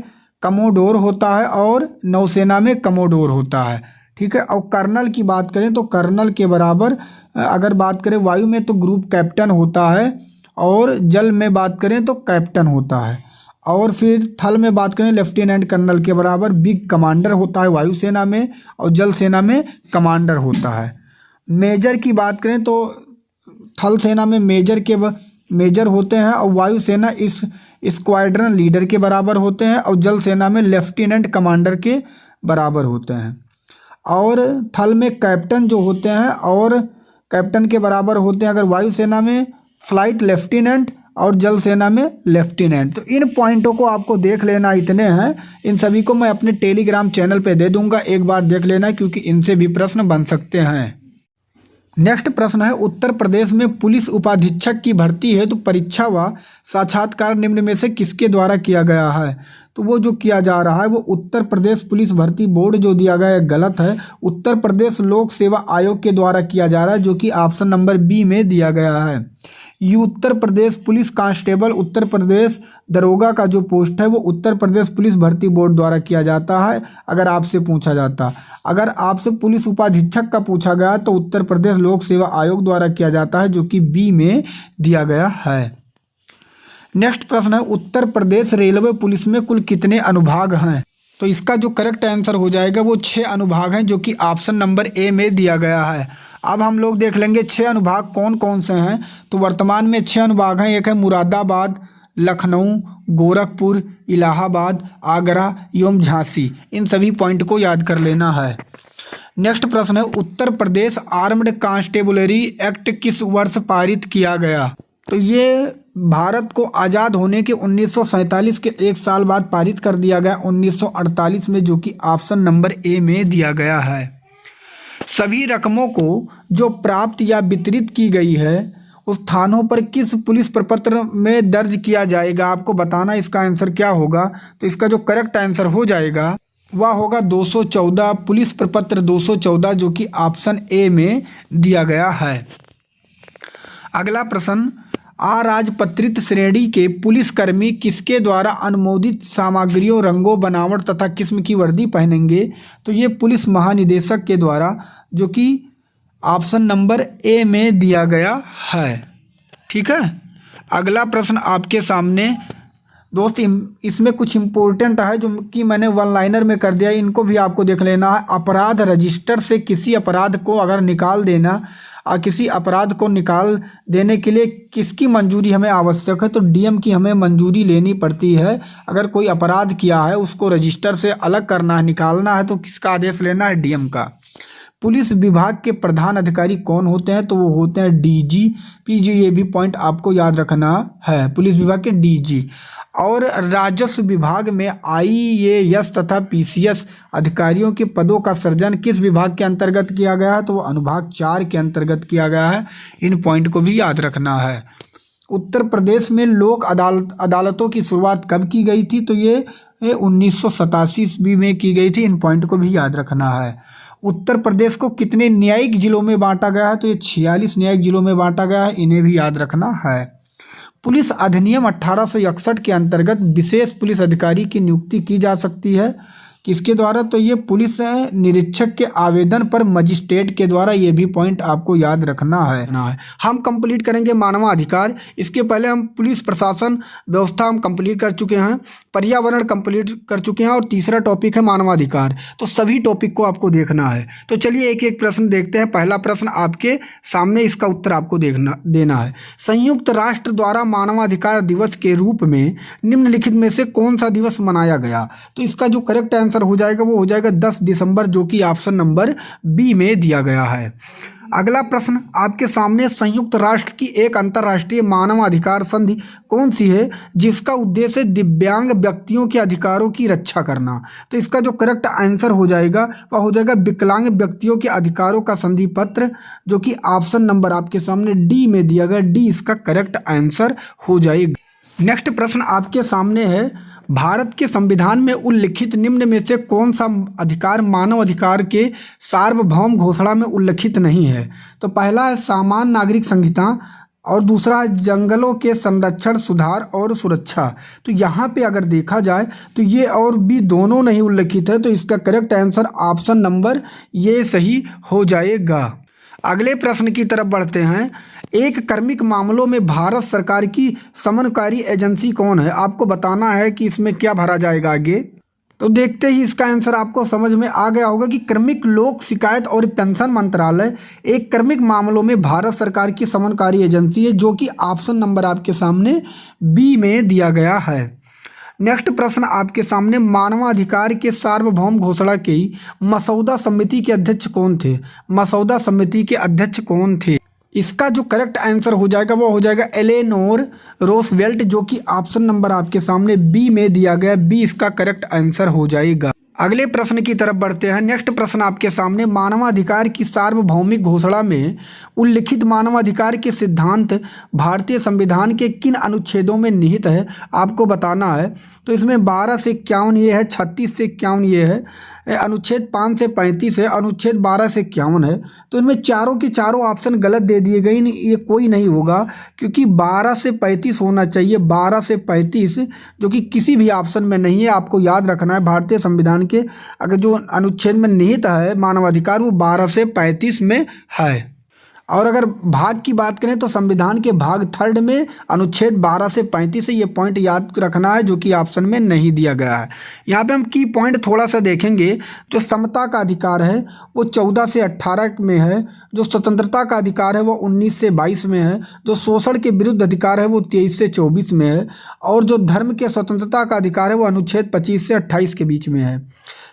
A: कमोडोर होता है और नौसेना में कमोडोर होता है। ठीक है। और कर्नल की बात करें तो कर्नल के बराबर अगर बात करें वायु में तो ग्रुप कैप्टन होता है, और जल में बात करें तो कैप्टन होता है, और फिर थल में बात करें लेफ्टिनेंट कर्नल के बराबर बिग कमांडर होता है वायुसेना में, और जल सेना में कमांडर होता है। मेजर की बात करें तो थल सेना में मेजर होते हैं, और वायुसेना इस स्क्वाड्रन लीडर के बराबर होते हैं, और जल सेना में लेफ्टिनेंट कमांडर के बराबर होते हैं। और थल में कैप्टन जो होते हैं और कैप्टन के बराबर होते हैं अगर वायुसेना में फ्लाइट लेफ्टिनेंट, और जल सेना में लेफ्टिनेंट। तो इन पॉइंटों को आपको देख लेना इतने हैं। इन सभी को मैं अपने टेलीग्राम चैनल पे दे दूंगा, एक बार देख लेना, क्योंकि इनसे भी प्रश्न बन सकते हैं। नेक्स्ट प्रश्न है, उत्तर प्रदेश में पुलिस उपाधीक्षक की भर्ती है तो परीक्षा व साक्षात्कार निम्न में से किसके द्वारा किया गया है? तो वो जो किया जा रहा है वो उत्तर प्रदेश पुलिस भर्ती बोर्ड जो दिया गया है गलत है। उत्तर प्रदेश लोक सेवा आयोग के द्वारा किया जा रहा है, जो कि ऑप्शन नंबर बी में दिया गया है। ये उत्तर प्रदेश पुलिस कांस्टेबल, उत्तर प्रदेश दरोगा का जो पोस्ट है वो उत्तर प्रदेश पुलिस भर्ती बोर्ड द्वारा किया जाता है। अगर आपसे पूछा जाता, अगर आपसे पुलिस उपाधीक्षक का पूछा गया तो उत्तर प्रदेश लोक सेवा आयोग द्वारा किया जाता है, जो कि बी में दिया गया है। नेक्स्ट प्रश्न है, उत्तर प्रदेश रेलवे पुलिस में कुल कितने अनुभाग हैं? तो इसका जो करेक्ट आंसर हो जाएगा वो 6 अनुभाग हैं, जो कि ऑप्शन नंबर ए में दिया गया है। अब हम लोग देख लेंगे 6 अनुभाग कौन कौन से हैं। तो वर्तमान में 6 अनुभाग हैं। एक है मुरादाबाद, लखनऊ, गोरखपुर, इलाहाबाद, आगरा एवं झांसी। इन सभी पॉइंट को याद कर लेना है। नेक्स्ट प्रश्न है, Uttar Pradesh armed constabulary act किस वर्ष पारित किया गया? तो ये भारत को आज़ाद होने के 1947 के 1 साल बाद पारित कर दिया गया 1948 में, जो कि ऑप्शन नंबर ए में दिया गया है। सभी रकमों को जो प्राप्त या वितरित की गई है उस स्थानों पर किस पुलिस प्रपत्र में दर्ज किया जाएगा? आपको बताना इसका आंसर क्या होगा। तो इसका जो करेक्ट आंसर हो जाएगा वह होगा 214, पुलिस प्रपत्र 214, जो कि ऑप्शन ए में दिया गया है। अगला प्रश्न, अराजपत्रित श्रेणी के पुलिसकर्मी किसके द्वारा अनुमोदित सामग्रियों, रंगों, बनावट तथा किस्म की वर्दी पहनेंगे? तो ये पुलिस महानिदेशक के द्वारा, जो कि ऑप्शन नंबर ए में दिया गया है। ठीक है। अगला प्रश्न आपके सामने दोस्त, इसमें कुछ इम्पोर्टेंट है जो कि मैंने वन लाइनर में कर दिया, इनको भी आपको देख लेना है। अपराध रजिस्टर से किसी अपराध को अगर निकाल देना, किसी अपराध को निकाल देने के लिए किसकी मंजूरी हमें आवश्यक है? तो डीएम की हमें मंजूरी लेनी पड़ती है। अगर कोई अपराध किया है उसको रजिस्टर से अलग करना है, निकालना है, तो किसका आदेश लेना है? डीएम का। पुलिस विभाग के प्रधान अधिकारी कौन होते हैं? तो वो होते हैं डीजीपी। ये भी पॉइंट आपको याद रखना है, पुलिस विभाग के डीजी। और राजस्व विभाग में आईएएस तथा पीसीएस अधिकारियों के पदों का सृजन किस विभाग के अंतर्गत किया गया है? तो वो अनुभाग 4 के अंतर्गत किया गया है। इन पॉइंट को भी याद रखना है। उत्तर प्रदेश में लोक अदालतों की शुरुआत कब की गई थी? तो ये 1987 ईस्वी में की गई थी। इन पॉइंट को भी याद रखना है। उत्तर प्रदेश को कितने न्यायिक जिलों में बांटा गया है? तो ये 46 न्यायिक जिलों में बांटा गया है। इन्हें भी याद रखना है। पुलिस अधिनियम 1861 के अंतर्गत विशेष पुलिस अधिकारी की नियुक्ति की जा सकती है, किसके द्वारा? तो ये पुलिस निरीक्षक के आवेदन पर मजिस्ट्रेट के द्वारा। ये भी पॉइंट आपको याद रखना है। हम कंप्लीट करेंगे मानवाधिकार। इसके पहले हम पुलिस प्रशासन व्यवस्था हम कंप्लीट कर चुके हैं, पर्यावरण कंप्लीट कर चुके हैं, और तीसरा टॉपिक है मानवाधिकार। तो सभी टॉपिक को आपको देखना है। तो चलिए एक एक प्रश्न देखते हैं। पहला प्रश्न आपके सामने, इसका उत्तर आपको देना है। संयुक्त राष्ट्र द्वारा मानवाधिकार दिवस के रूप में निम्नलिखित में से कौन सा दिवस मनाया गया? तो इसका जो करेक्ट आंसर हो जाएगा वो हो जाएगा 10 दिसंबर, जो कि ऑप्शन नंबर बी में दिया गया है। अगला प्रश्न आपके सामने, संयुक्त राष्ट्र की एक अंतर्राष्ट्रीय मानवाधिकार संधि कौन सी है जिसका उद्देश्य दिव्यांग व्यक्तियों के अधिकारों की रक्षा करना? तो इसका जो करेक्ट आंसर हो जाएगा वह हो जाएगा विकलांग व्यक्तियों के अधिकारों का संधि पत्र, जो कि ऑप्शन नंबर आपके सामने डी में दिया गया। डी इसका करेक्ट आंसर हो जाएगा। नेक्स्ट प्रश्न आपके सामने है, भारत के संविधान में उल्लिखित निम्न में से कौन सा अधिकार मानव अधिकार के सार्वभौम घोषणा में उल्लिखित नहीं है? तो पहला है सामान्य नागरिक संहिता, और दूसरा है जंगलों के संरक्षण, सुधार और सुरक्षा। तो यहाँ पे अगर देखा जाए तो ये और भी दोनों नहीं उल्लेखित है, तो इसका करेक्ट आंसर ऑप्शन नंबर ये सही हो जाएगा। अगले प्रश्न की तरफ बढ़ते हैं। एक कार्मिक मामलों में भारत सरकार की समन्वयकारी एजेंसी कौन है? आपको बताना है कि इसमें क्या भरा जाएगा आगे। तो देखते ही इसका आंसर आपको समझ में आ गया होगा कि कार्मिक लोक शिकायत और पेंशन मंत्रालय एक कार्मिक मामलों में भारत सरकार की समन्वयकारी एजेंसी है, जो कि ऑप्शन नंबर आपके सामने बी में दिया गया है। नेक्स्ट प्रश्न आपके सामने, मानवाधिकार के सार्वभौम घोषणा की मसौदा समिति के अध्यक्ष कौन थे? मसौदा समिति के अध्यक्ष कौन थे? इसका जो करेक्ट आंसर हो जाएगा वो हो जाएगा एलेनोर रोosवेल्ट, जो कि ऑप्शन नंबर आपके सामने बी में दिया गया। बी इसका करेक्ट आंसर हो जाएगा। अगले प्रश्न की तरफ बढ़ते हैं। नेक्स्ट प्रश्न आपके सामने, मानवाधिकार की सार्वभौमिक घोषणा में उल्लिखित मानवाधिकार के सिद्धांत भारतीय संविधान के किन अनुच्छेदों में निहित है? आपको बताना है। तो इसमें 12 से 51 ये है, 36 से 51 ये है, अनुच्छेद 5 से 35 है, अनुच्छेद 12 से 51 है। तो इनमें चारों के चारों ऑप्शन गलत दे दिए गए, ये कोई नहीं होगा, क्योंकि 12 से 35 होना चाहिए। 12 से 35 जो कि किसी भी ऑप्शन में नहीं है। आपको याद रखना है भारतीय संविधान के अगर जो अनुच्छेद में निहित है मानवाधिकार वो 12 से 35 में है। और अगर भाग की बात करें तो संविधान के भाग 3 में अनुच्छेद 12 से 35 से ये पॉइंट याद रखना है, जो कि ऑप्शन में नहीं दिया गया है। यहाँ पे हम की पॉइंट थोड़ा सा देखेंगे। जो समता का अधिकार है वो 14 से 18 में है, जो स्वतंत्रता का अधिकार है वो 19 से 22 में है, जो शोषण के विरुद्ध अधिकार है वो 23 से 24 में है, और जो धर्म के स्वतंत्रता का अधिकार है वो अनुच्छेद 25 से 28 के बीच में है।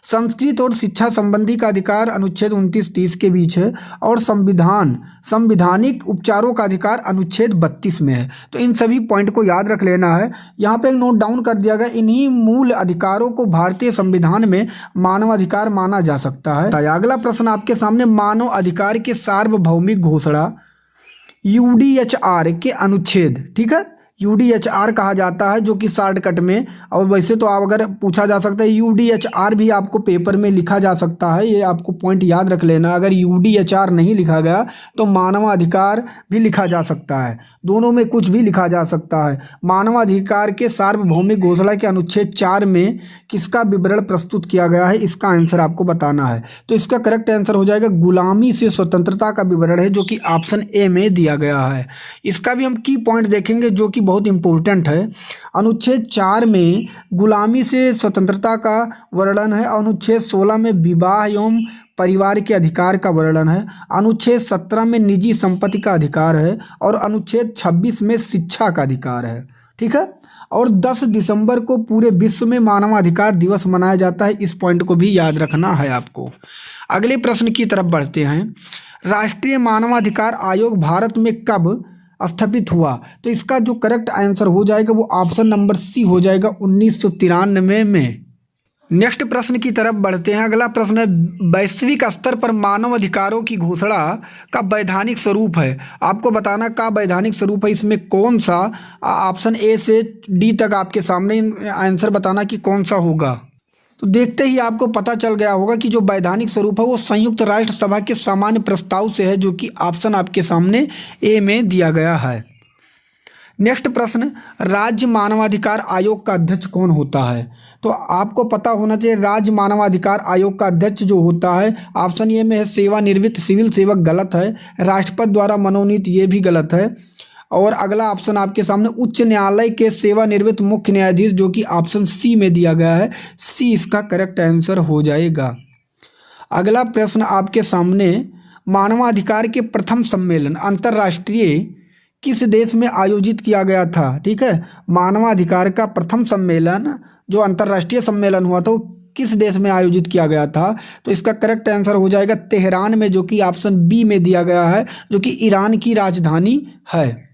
A: संस्कृत और शिक्षा संबंधी का अधिकार अनुच्छेद 29-30 के बीच है, और संविधानिक उपचारों का अधिकार अनुच्छेद 32 में है। तो इन सभी पॉइंट को याद रख लेना है। यहाँ पे एक नोट डाउन कर दिया गया। इन्हीं मूल अधिकारों को भारतीय संविधान में मानवाधिकार माना जा सकता है। अगला प्रश्न आपके सामने, मानव अधिकार के सार्वभौमिक घोषणा यूडीएचआर के अनुच्छेद, ठीक है, यूडीएचआर कहा जाता है, जो कि शॉर्टकट में, और वैसे तो आप अगर पूछा जा सकता है यूडीएचआर भी आपको पेपर में लिखा जा सकता है। ये आपको पॉइंट याद रख लेना। अगर यूडीएचआर नहीं लिखा गया तो मानवाधिकार भी लिखा जा सकता है, दोनों में कुछ भी लिखा जा सकता है। मानवाधिकार के सार्वभौमिक घोषणा के अनुच्छेद 4 में किसका विवरण प्रस्तुत किया गया है? इसका आंसर आपको बताना है। तो इसका करेक्ट आंसर हो जाएगा गुलामी से स्वतंत्रता का विवरण है, जो कि ऑप्शन ए में दिया गया है। इसका भी हम की पॉइंट देखेंगे, जो कि बहुत इंपॉर्टेंट है। अनुच्छेद 4 में गुलामी से स्वतंत्रता का वर्णन है, अनुच्छेद 16 में विवाह एवं परिवार के अधिकार का वर्णन है, अनुच्छेद 17 में निजी संपत्ति का अधिकार है, और अनुच्छेद 26 में शिक्षा का अधिकार है, ठीक है। और 10 दिसंबर को पूरे विश्व में मानवाधिकार दिवस मनाया जाता है। इस पॉइंट को भी याद रखना है आपको। अगले प्रश्न की तरफ बढ़ते हैं। राष्ट्रीय मानवाधिकार आयोग भारत में कब स्थापित हुआ? तो इसका जो करेक्ट आंसर हो जाएगा वो ऑप्शन नंबर सी हो जाएगा, 1993 में। नेक्स्ट प्रश्न की तरफ बढ़ते हैं। अगला प्रश्न है, वैश्विक स्तर पर मानव अधिकारों की घोषणा का वैधानिक स्वरूप है। आपको बताना का वैधानिक स्वरूप है, इसमें कौन सा? ऑप्शन ए से डी तक आपके सामने आंसर बताना कि कौन सा होगा। तो देखते ही आपको पता चल गया होगा कि जो वैधानिक स्वरूप है वो संयुक्त राष्ट्र सभा के सामान्य प्रस्ताव से है, जो कि ऑप्शन आपके सामने ए में दिया गया है। नेक्स्ट प्रश्न, राज्य मानवाधिकार आयोग का अध्यक्ष कौन होता है? तो आपको पता होना चाहिए राज्य मानवाधिकार आयोग का अध्यक्ष जो होता है, ऑप्शन ए में है सेवानिवृत्त सिविल सेवक, गलत है। राष्ट्रपति द्वारा मनोनीत, ये भी गलत है। और अगला ऑप्शन आपके सामने उच्च न्यायालय के सेवानिवृत्त मुख्य न्यायाधीश, जो कि ऑप्शन सी में दिया गया है। सी इसका करेक्ट आंसर हो जाएगा। अगला प्रश्न आपके सामने, मानवाधिकार के प्रथम सम्मेलन अंतर्राष्ट्रीय किस देश में आयोजित किया गया था? ठीक है, मानवाधिकार का प्रथम सम्मेलन जो अंतर्राष्ट्रीय सम्मेलन हुआ था वो किस देश में आयोजित किया गया था? तो इसका करेक्ट आंसर हो जाएगा तेहरान में, जो कि ऑप्शन बी में दिया गया है, जो कि ईरान की राजधानी है।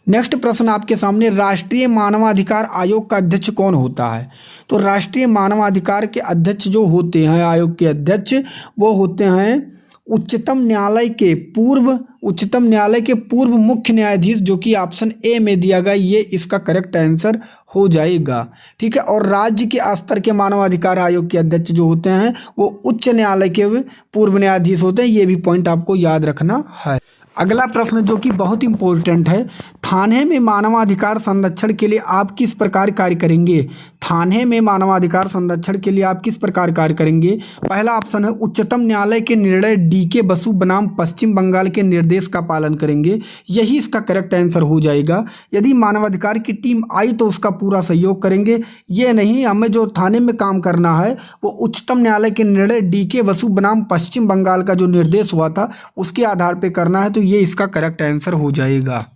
A: नेक्स्ट प्रश्न आपके सामने, राष्ट्रीय मानवाधिकार आयोग का अध्यक्ष कौन होता है? तो राष्ट्रीय मानवाधिकार के अध्यक्ष जो होते हैं, आयोग के अध्यक्ष, वो होते हैं उच्चतम न्यायालय के पूर्व मुख्य न्यायाधीश, जो कि ऑप्शन ए में दिया गया। ये इसका करेक्ट आंसर हो जाएगा, ठीक है। और राज्य के स्तर के मानवाधिकार आयोग के अध्यक्ष जो होते हैं वो उच्च न्यायालय के पूर्व न्यायाधीश होते हैं। ये भी पॉइंट आपको याद रखना है। अगला प्रश्न जो कि बहुत इम्पोर्टेंट है, थाने में मानवाधिकार संरक्षण के लिए आप किस प्रकार कार्य करेंगे? थाने में मानवाधिकार संरक्षण के लिए आप किस प्रकार कार्य करेंगे? पहला ऑप्शन है उच्चतम न्यायालय के निर्णय DK बसु बनाम पश्चिम बंगाल के निर्देश का पालन करेंगे, यही इसका करेक्ट आंसर हो जाएगा। यदि मानवाधिकार की टीम आई तो उसका पूरा सहयोग करेंगे, ये नहीं हमें जो थाने में काम करना है वो उच्चतम न्यायालय के निर्णय DK बसु बनाम पश्चिम बंगाल का जो निर्देश हुआ था उसके आधार पर करना है, तो ये इसका करेक्ट आंसर हो जाएगा।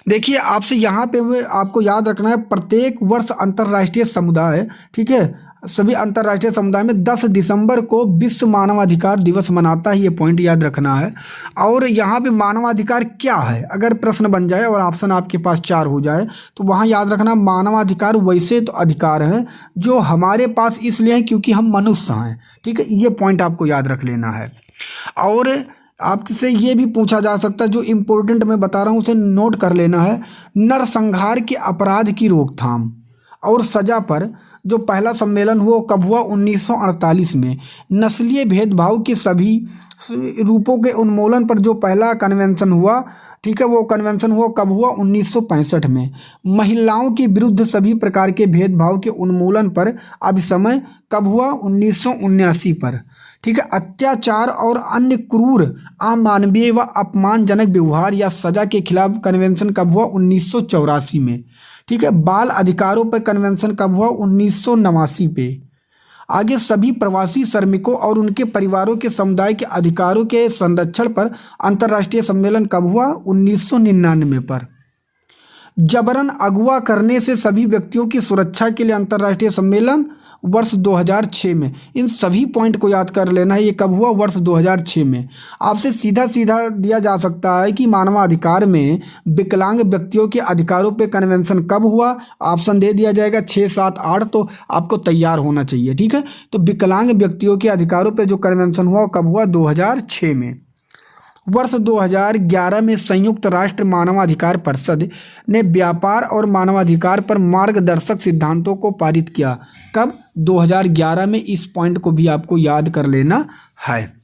A: देखिए आपसे यहाँ पे आपको याद रखना है, प्रत्येक वर्ष अंतर्राष्ट्रीय समुदाय, ठीक है, सभी अंतर्राष्ट्रीय समुदाय में 10 दिसंबर को विश्व मानवाधिकार दिवस मनाता है, ये पॉइंट याद रखना है। और यहाँ पे मानवाधिकार क्या है, अगर प्रश्न बन जाए और ऑप्शन आपके पास 4 हो जाए तो वहाँ याद रखना मानवाधिकार वैसे तो अधिकार है जो हमारे पास इसलिए है क्योंकि हम मनुष्य हैं, ठीक है, ये पॉइंट आपको याद रख लेना है। और आपसे ये भी पूछा जा सकता है, जो इम्पोर्टेंट मैं बता रहा हूँ उसे नोट कर लेना है, नरसंहार के अपराध की रोकथाम और सजा पर जो पहला सम्मेलन हुआ कब हुआ? 1948 में। नस्लीय भेदभाव के सभी रूपों के उन्मूलन पर जो पहला कन्वेंशन हुआ, ठीक है, वो कन्वेंशन हुआ कब हुआ? 1965 में। महिलाओं के विरुद्ध सभी प्रकार के भेदभाव के उन्मूलन पर अभिसमय कब हुआ? 1979 पर। ठीक है, अत्याचार और अन्य क्रूर, अमानवीय व अपमानजनक व्यवहार या सजा के खिलाफ कन्वेंशन कब हुआ? 1984 में। ठीक है, बाल अधिकारों पर कन्वेंशन कब हुआ? 1989 पे। आगे सभी प्रवासी श्रमिकों और उनके परिवारों के समुदाय के अधिकारों के संरक्षण पर अंतर्राष्ट्रीय सम्मेलन कब हुआ? 1999 पर। जबरन अगवा करने से सभी व्यक्तियों की सुरक्षा के लिए अंतर्राष्ट्रीय सम्मेलन वर्ष 2006 में। इन सभी पॉइंट को याद कर लेना है, ये कब हुआ? वर्ष 2006 में। आपसे सीधा सीधा दिया जा सकता है कि मानवाधिकार में विकलांग व्यक्तियों के अधिकारों पे कन्वेंशन कब हुआ? ऑप्शन दे दिया जाएगा 6, 7, 8, तो आपको तैयार होना चाहिए। ठीक है, तो विकलांग व्यक्तियों के अधिकारों पे जो कन्वेंशन हुआ कब हुआ? 2006 में। वर्ष 2011 में संयुक्त राष्ट्र मानवाधिकार परिषद ने व्यापार और मानवाधिकार पर मार्गदर्शक सिद्धांतों को पारित किया। कब? 2011 में। इस पॉइंट को भी आपको याद कर लेना है।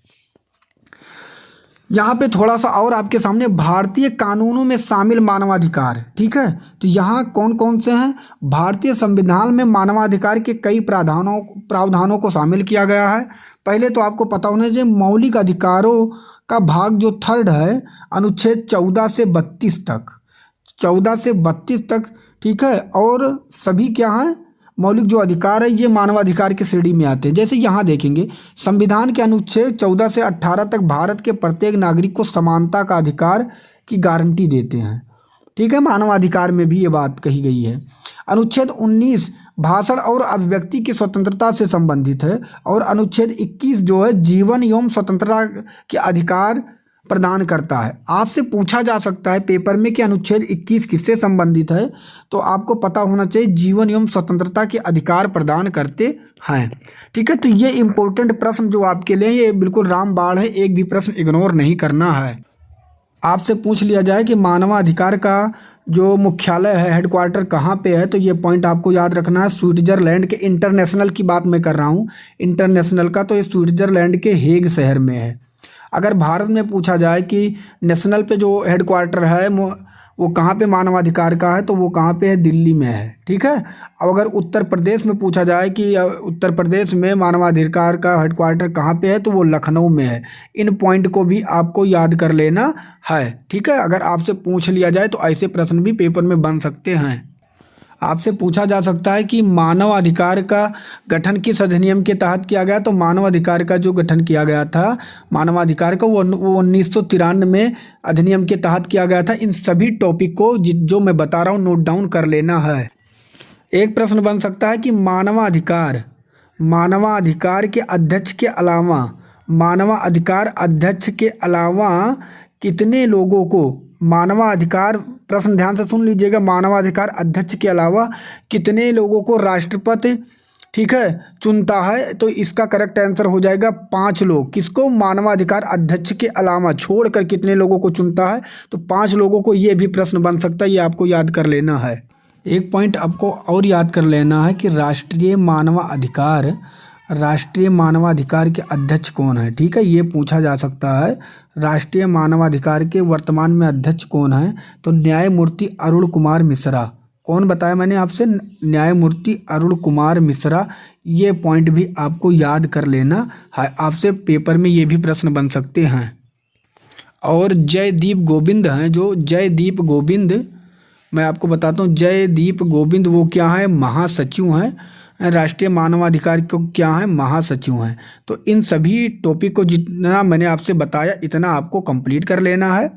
A: यहाँ पे थोड़ा सा और आपके सामने भारतीय कानूनों में शामिल मानवाधिकार, ठीक है, तो यहाँ कौन कौन से हैं? भारतीय संविधान में मानवाधिकार के कई प्रावधानों को शामिल किया गया है। पहले तो आपको पता होना चाहिए मौलिक अधिकारों का भाग जो 3 है, अनुच्छेद 14 से 32 तक, 14 से 32 तक, ठीक है, और सभी क्या हैं? मौलिक जो अधिकार है ये मानवाधिकार की श्रेणी में आते हैं। जैसे यहाँ देखेंगे संविधान के अनुच्छेद 14 से 18 तक भारत के प्रत्येक नागरिक को समानता का अधिकार की गारंटी देते हैं। ठीक है, मानवाधिकार में भी ये बात कही गई है। अनुच्छेद 19 भाषण और अभिव्यक्ति की स्वतंत्रता से संबंधित है, और अनुच्छेद 21 जो है जीवन एवं स्वतंत्रता के अधिकार प्रदान करता है। आपसे पूछा जा सकता है पेपर में कि अनुच्छेद 21 किससे संबंधित है, तो आपको पता होना चाहिए जीवन एवं स्वतंत्रता के अधिकार प्रदान करते हैं। ठीक है, तो ये इम्पोर्टेंट प्रश्न जो आपके लिए ये बिल्कुल रामबाण है, एक भी प्रश्न इग्नोर नहीं करना है। आपसे पूछ लिया जाए कि मानवाधिकार का जो मुख्यालय है, हेडक्वार्टर कहाँ पे है, तो ये पॉइंट आपको याद रखना है। स्विट्जरलैंड के, इंटरनेशनल की बात मैं कर रहा हूँ, इंटरनेशनल का, तो ये स्विट्जरलैंड के हेग शहर में है। अगर भारत में पूछा जाए कि नेशनल पे जो हेडक्वार्टर है वो कहाँ पे मानवाधिकार का है, तो वो कहाँ पे है? दिल्ली में है। ठीक है, अब अगर उत्तर प्रदेश में पूछा जाए कि उत्तर प्रदेश में मानवाधिकार का हेडक्वार्टर कहाँ पे है, तो वो लखनऊ में है। इन पॉइंट को भी आपको याद कर लेना है। ठीक है, अगर आपसे पूछ लिया जाए तो ऐसे प्रश्न भी पेपर में बन सकते हैं। आपसे पूछा जा सकता है कि मानव अधिकार का गठन किस अधिनियम के तहत किया गया, तो मानव अधिकार का जो गठन किया गया था, मानवाधिकार का वो 1993 अधिनियम के तहत किया गया था। इन सभी टॉपिक को जो मैं बता रहा हूँ नोट डाउन कर लेना है। एक प्रश्न बन सकता है कि मानवाधिकार के अध्यक्ष के अलावा, मानवाधिकार अध्यक्ष के अलावा कितने लोगों को मानवाधिकार, प्रश्न ध्यान से सुन लीजिएगा, मानवाधिकार अध्यक्ष के अलावा कितने लोगों को राष्ट्रपति, ठीक है, चुनता है, तो इसका करेक्ट आंसर हो जाएगा 5 लोग। किसको? मानवाधिकार अध्यक्ष के अलावा छोड़कर कितने लोगों को चुनता है, तो 5 लोगों को। ये भी प्रश्न बन सकता है, ये आपको याद कर लेना है। एक पॉइंट आपको और याद कर लेना है कि राष्ट्रीय मानवाधिकार राष्ट्रीय मानवाधिकार के अध्यक्ष कौन है? ठीक है, ये पूछा जा सकता है। राष्ट्रीय मानवाधिकार के वर्तमान में अध्यक्ष कौन है? तो न्यायमूर्ति अरुण कुमार मिश्रा। कौन बताया मैंने आपसे? न्यायमूर्ति अरुण कुमार मिश्रा। ये पॉइंट भी आपको याद कर लेना है, आपसे पेपर में ये भी प्रश्न बन सकते हैं। और जयदीप गोविंद हैं, जो जयदीप गोविंद, मैं आपको बताता हूँ, जयदीप गोविंद वो क्या है? महासचिव हैं। राष्ट्रीय मानवाधिकार को क्या है? महासचिव हैं। तो इन सभी टॉपिक को जितना मैंने आपसे बताया इतना आपको कंप्लीट कर लेना है,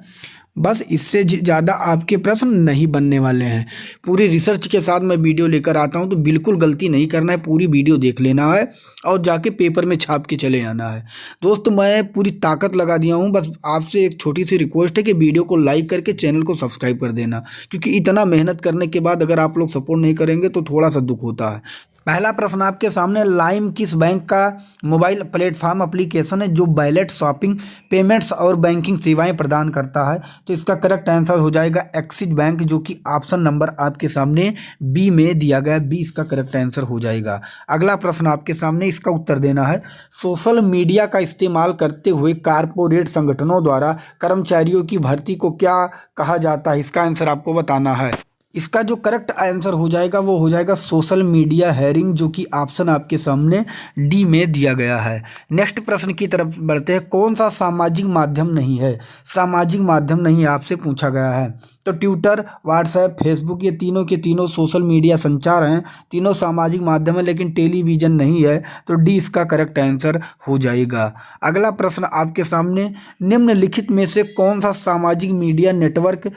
A: बस इससे ज़्यादा आपके प्रश्न नहीं बनने वाले हैं। पूरी रिसर्च के साथ मैं वीडियो लेकर आता हूं, तो बिल्कुल गलती नहीं करना है, पूरी वीडियो देख लेना है और जाके पेपर में छाप के चले आना है। दोस्त मैं पूरी ताकत लगा दिया हूं, बस आपसे एक छोटी सी रिक्वेस्ट है कि वीडियो को लाइक करके चैनल को सब्सक्राइब कर देना, क्योंकि इतना मेहनत करने के बाद अगर आप लोग सपोर्ट नहीं करेंगे तो थोड़ा सा दुख होता है। पहला प्रश्न आपके सामने, लाइम किस बैंक का मोबाइल प्लेटफॉर्म एप्लीकेशन है जो वॉलेट, शॉपिंग, पेमेंट्स और बैंकिंग सेवाएं प्रदान करता है? तो इसका करेक्ट आंसर हो जाएगा एक्सिस बैंक, जो कि ऑप्शन नंबर आपके सामने बी में दिया गया है। बी इसका करेक्ट आंसर हो जाएगा। अगला प्रश्न आपके सामने, इसका उत्तर देना है। सोशल मीडिया का इस्तेमाल करते हुए कारपोरेट संगठनों द्वारा कर्मचारियों की भर्ती को क्या कहा जाता है? इसका आंसर आपको बताना है। इसका जो करेक्ट आंसर हो जाएगा वो हो जाएगा सोशल मीडिया हायरिंग, जो कि ऑप्शन आपके सामने डी में दिया गया है। नेक्स्ट प्रश्न की तरफ बढ़ते हैं। कौन सा सामाजिक माध्यम नहीं है? सामाजिक माध्यम नहीं आपसे पूछा गया है। तो ट्विटर, व्हाट्सएप, फेसबुक, ये तीनों के तीनों सोशल मीडिया संचार हैं, तीनों सामाजिक माध्यम है, लेकिन टेलीविज़न नहीं है। तो डी इसका करेक्ट आंसर हो जाएगा। अगला प्रश्न आपके सामने, निम्नलिखित में से कौन सा सामाजिक मीडिया नेटवर्क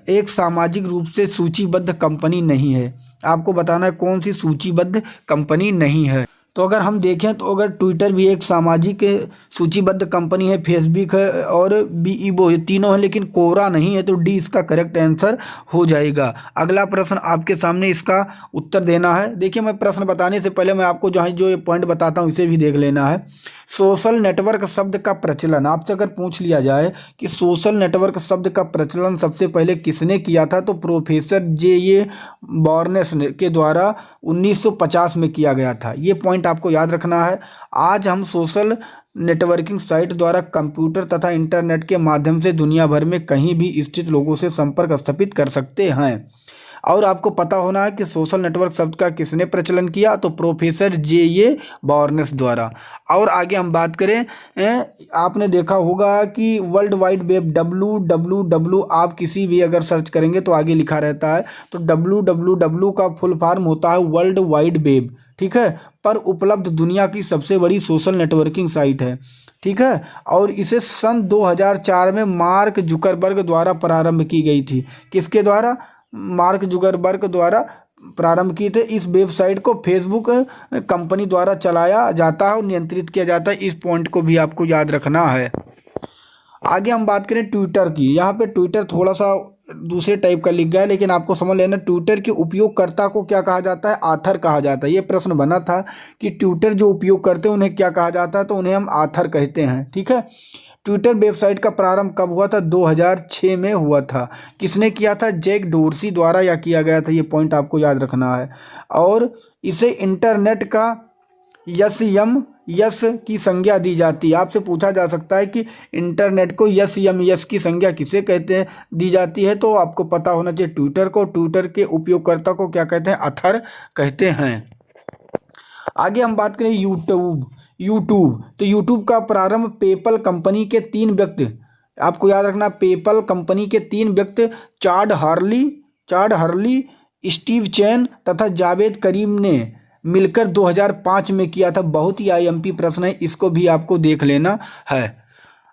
A: एक सामाजिक रूप से सूचीबद्ध कंपनी नहीं है? आपको बताना है कौन सी सूचीबद्ध कंपनी नहीं है। तो अगर हम देखें तो अगर ट्विटर भी एक सामाजिक सूचीबद्ध कंपनी है, फेसबुक है और बीईबो, ये तीनों हैं, लेकिन कोरा नहीं है। तो डी इसका करेक्ट आंसर हो जाएगा। अगला प्रश्न आपके सामने, इसका उत्तर देना है। देखिए मैं प्रश्न बताने से पहले मैं आपको जो ये पॉइंट बताता हूँ इसे भी देख लेना है। सोशल नेटवर्क शब्द का प्रचलन, आपसे अगर पूछ लिया जाए कि सोशल नेटवर्क शब्द का प्रचलन सबसे पहले किसने किया था, तो प्रोफेसर जे बॉर्नेस के द्वारा 1950 में किया गया था। ये पॉइंट आपको याद रखना है। आज हम सोशल नेटवर्किंग साइट द्वारा कंप्यूटर तथा इंटरनेट के माध्यम से दुनिया भर में कहीं भी स्थित लोगों से संपर्क स्थापित कर सकते हैं। और आपको पता होना है कि सोशल नेटवर्क शब्द का किसने प्रचलन किया, तो प्रोफेसर जे बॉर्नेस द्वारा। और आगे हम बात करें, आपने देखा होगा कि वर्ल्ड वाइड वेब WWW, आप किसी भी अगर सर्च करेंगे तो आगे लिखा रहता है। तो WWW का फुल फॉर्म होता है वर्ल्ड वाइड वेब, ठीक है, पर उपलब्ध दुनिया की सबसे बड़ी सोशल नेटवर्किंग साइट है, ठीक है। और इसे सन 2004 में मार्क जुकरबर्ग द्वारा प्रारंभ की गई थी। किसके द्वारा? मार्क जुकरबर्ग द्वारा प्रारंभ किए थे। इस वेबसाइट को फेसबुक कंपनी द्वारा चलाया जाता है और नियंत्रित किया जाता है। इस पॉइंट को भी आपको याद रखना है। आगे हम बात करें ट्विटर की। यहाँ पे ट्विटर थोड़ा सा दूसरे टाइप का लिख गया है, लेकिन आपको समझ लेना ट्विटर के उपयोगकर्ता को क्या कहा जाता है? आथर कहा जाता है। ये प्रश्न बना था कि ट्विटर जो उपयोग करते हैं उन्हें क्या कहा जाता है, तो उन्हें हम आथर कहते हैं, ठीक है। ट्विटर वेबसाइट का प्रारंभ कब हुआ था? 2006 में हुआ था। किसने किया था? जैक डोर्सी द्वारा या किया गया था। ये पॉइंट आपको याद रखना है। और इसे इंटरनेट का यस की संज्ञा दी जाती है। आपसे पूछा जा सकता है कि इंटरनेट को यस की संज्ञा किसे कहते हैं, दी जाती है, तो आपको पता होना चाहिए ट्विटर को। ट्विटर के उपयोगकर्ता को क्या कहते हैं? अथर कहते हैं। आगे हम बात करें यूट्यूब। तो यूट्यूब का प्रारंभ पेपल कंपनी के 3 व्यक्ति, आपको याद रखना, पेपल कंपनी के 3 व्यक्ति चाड हर्ली, स्टीव चैन तथा जावेद करीम ने मिलकर 2005 में किया था। बहुत ही IMP प्रश्न है, इसको भी आपको देख लेना है।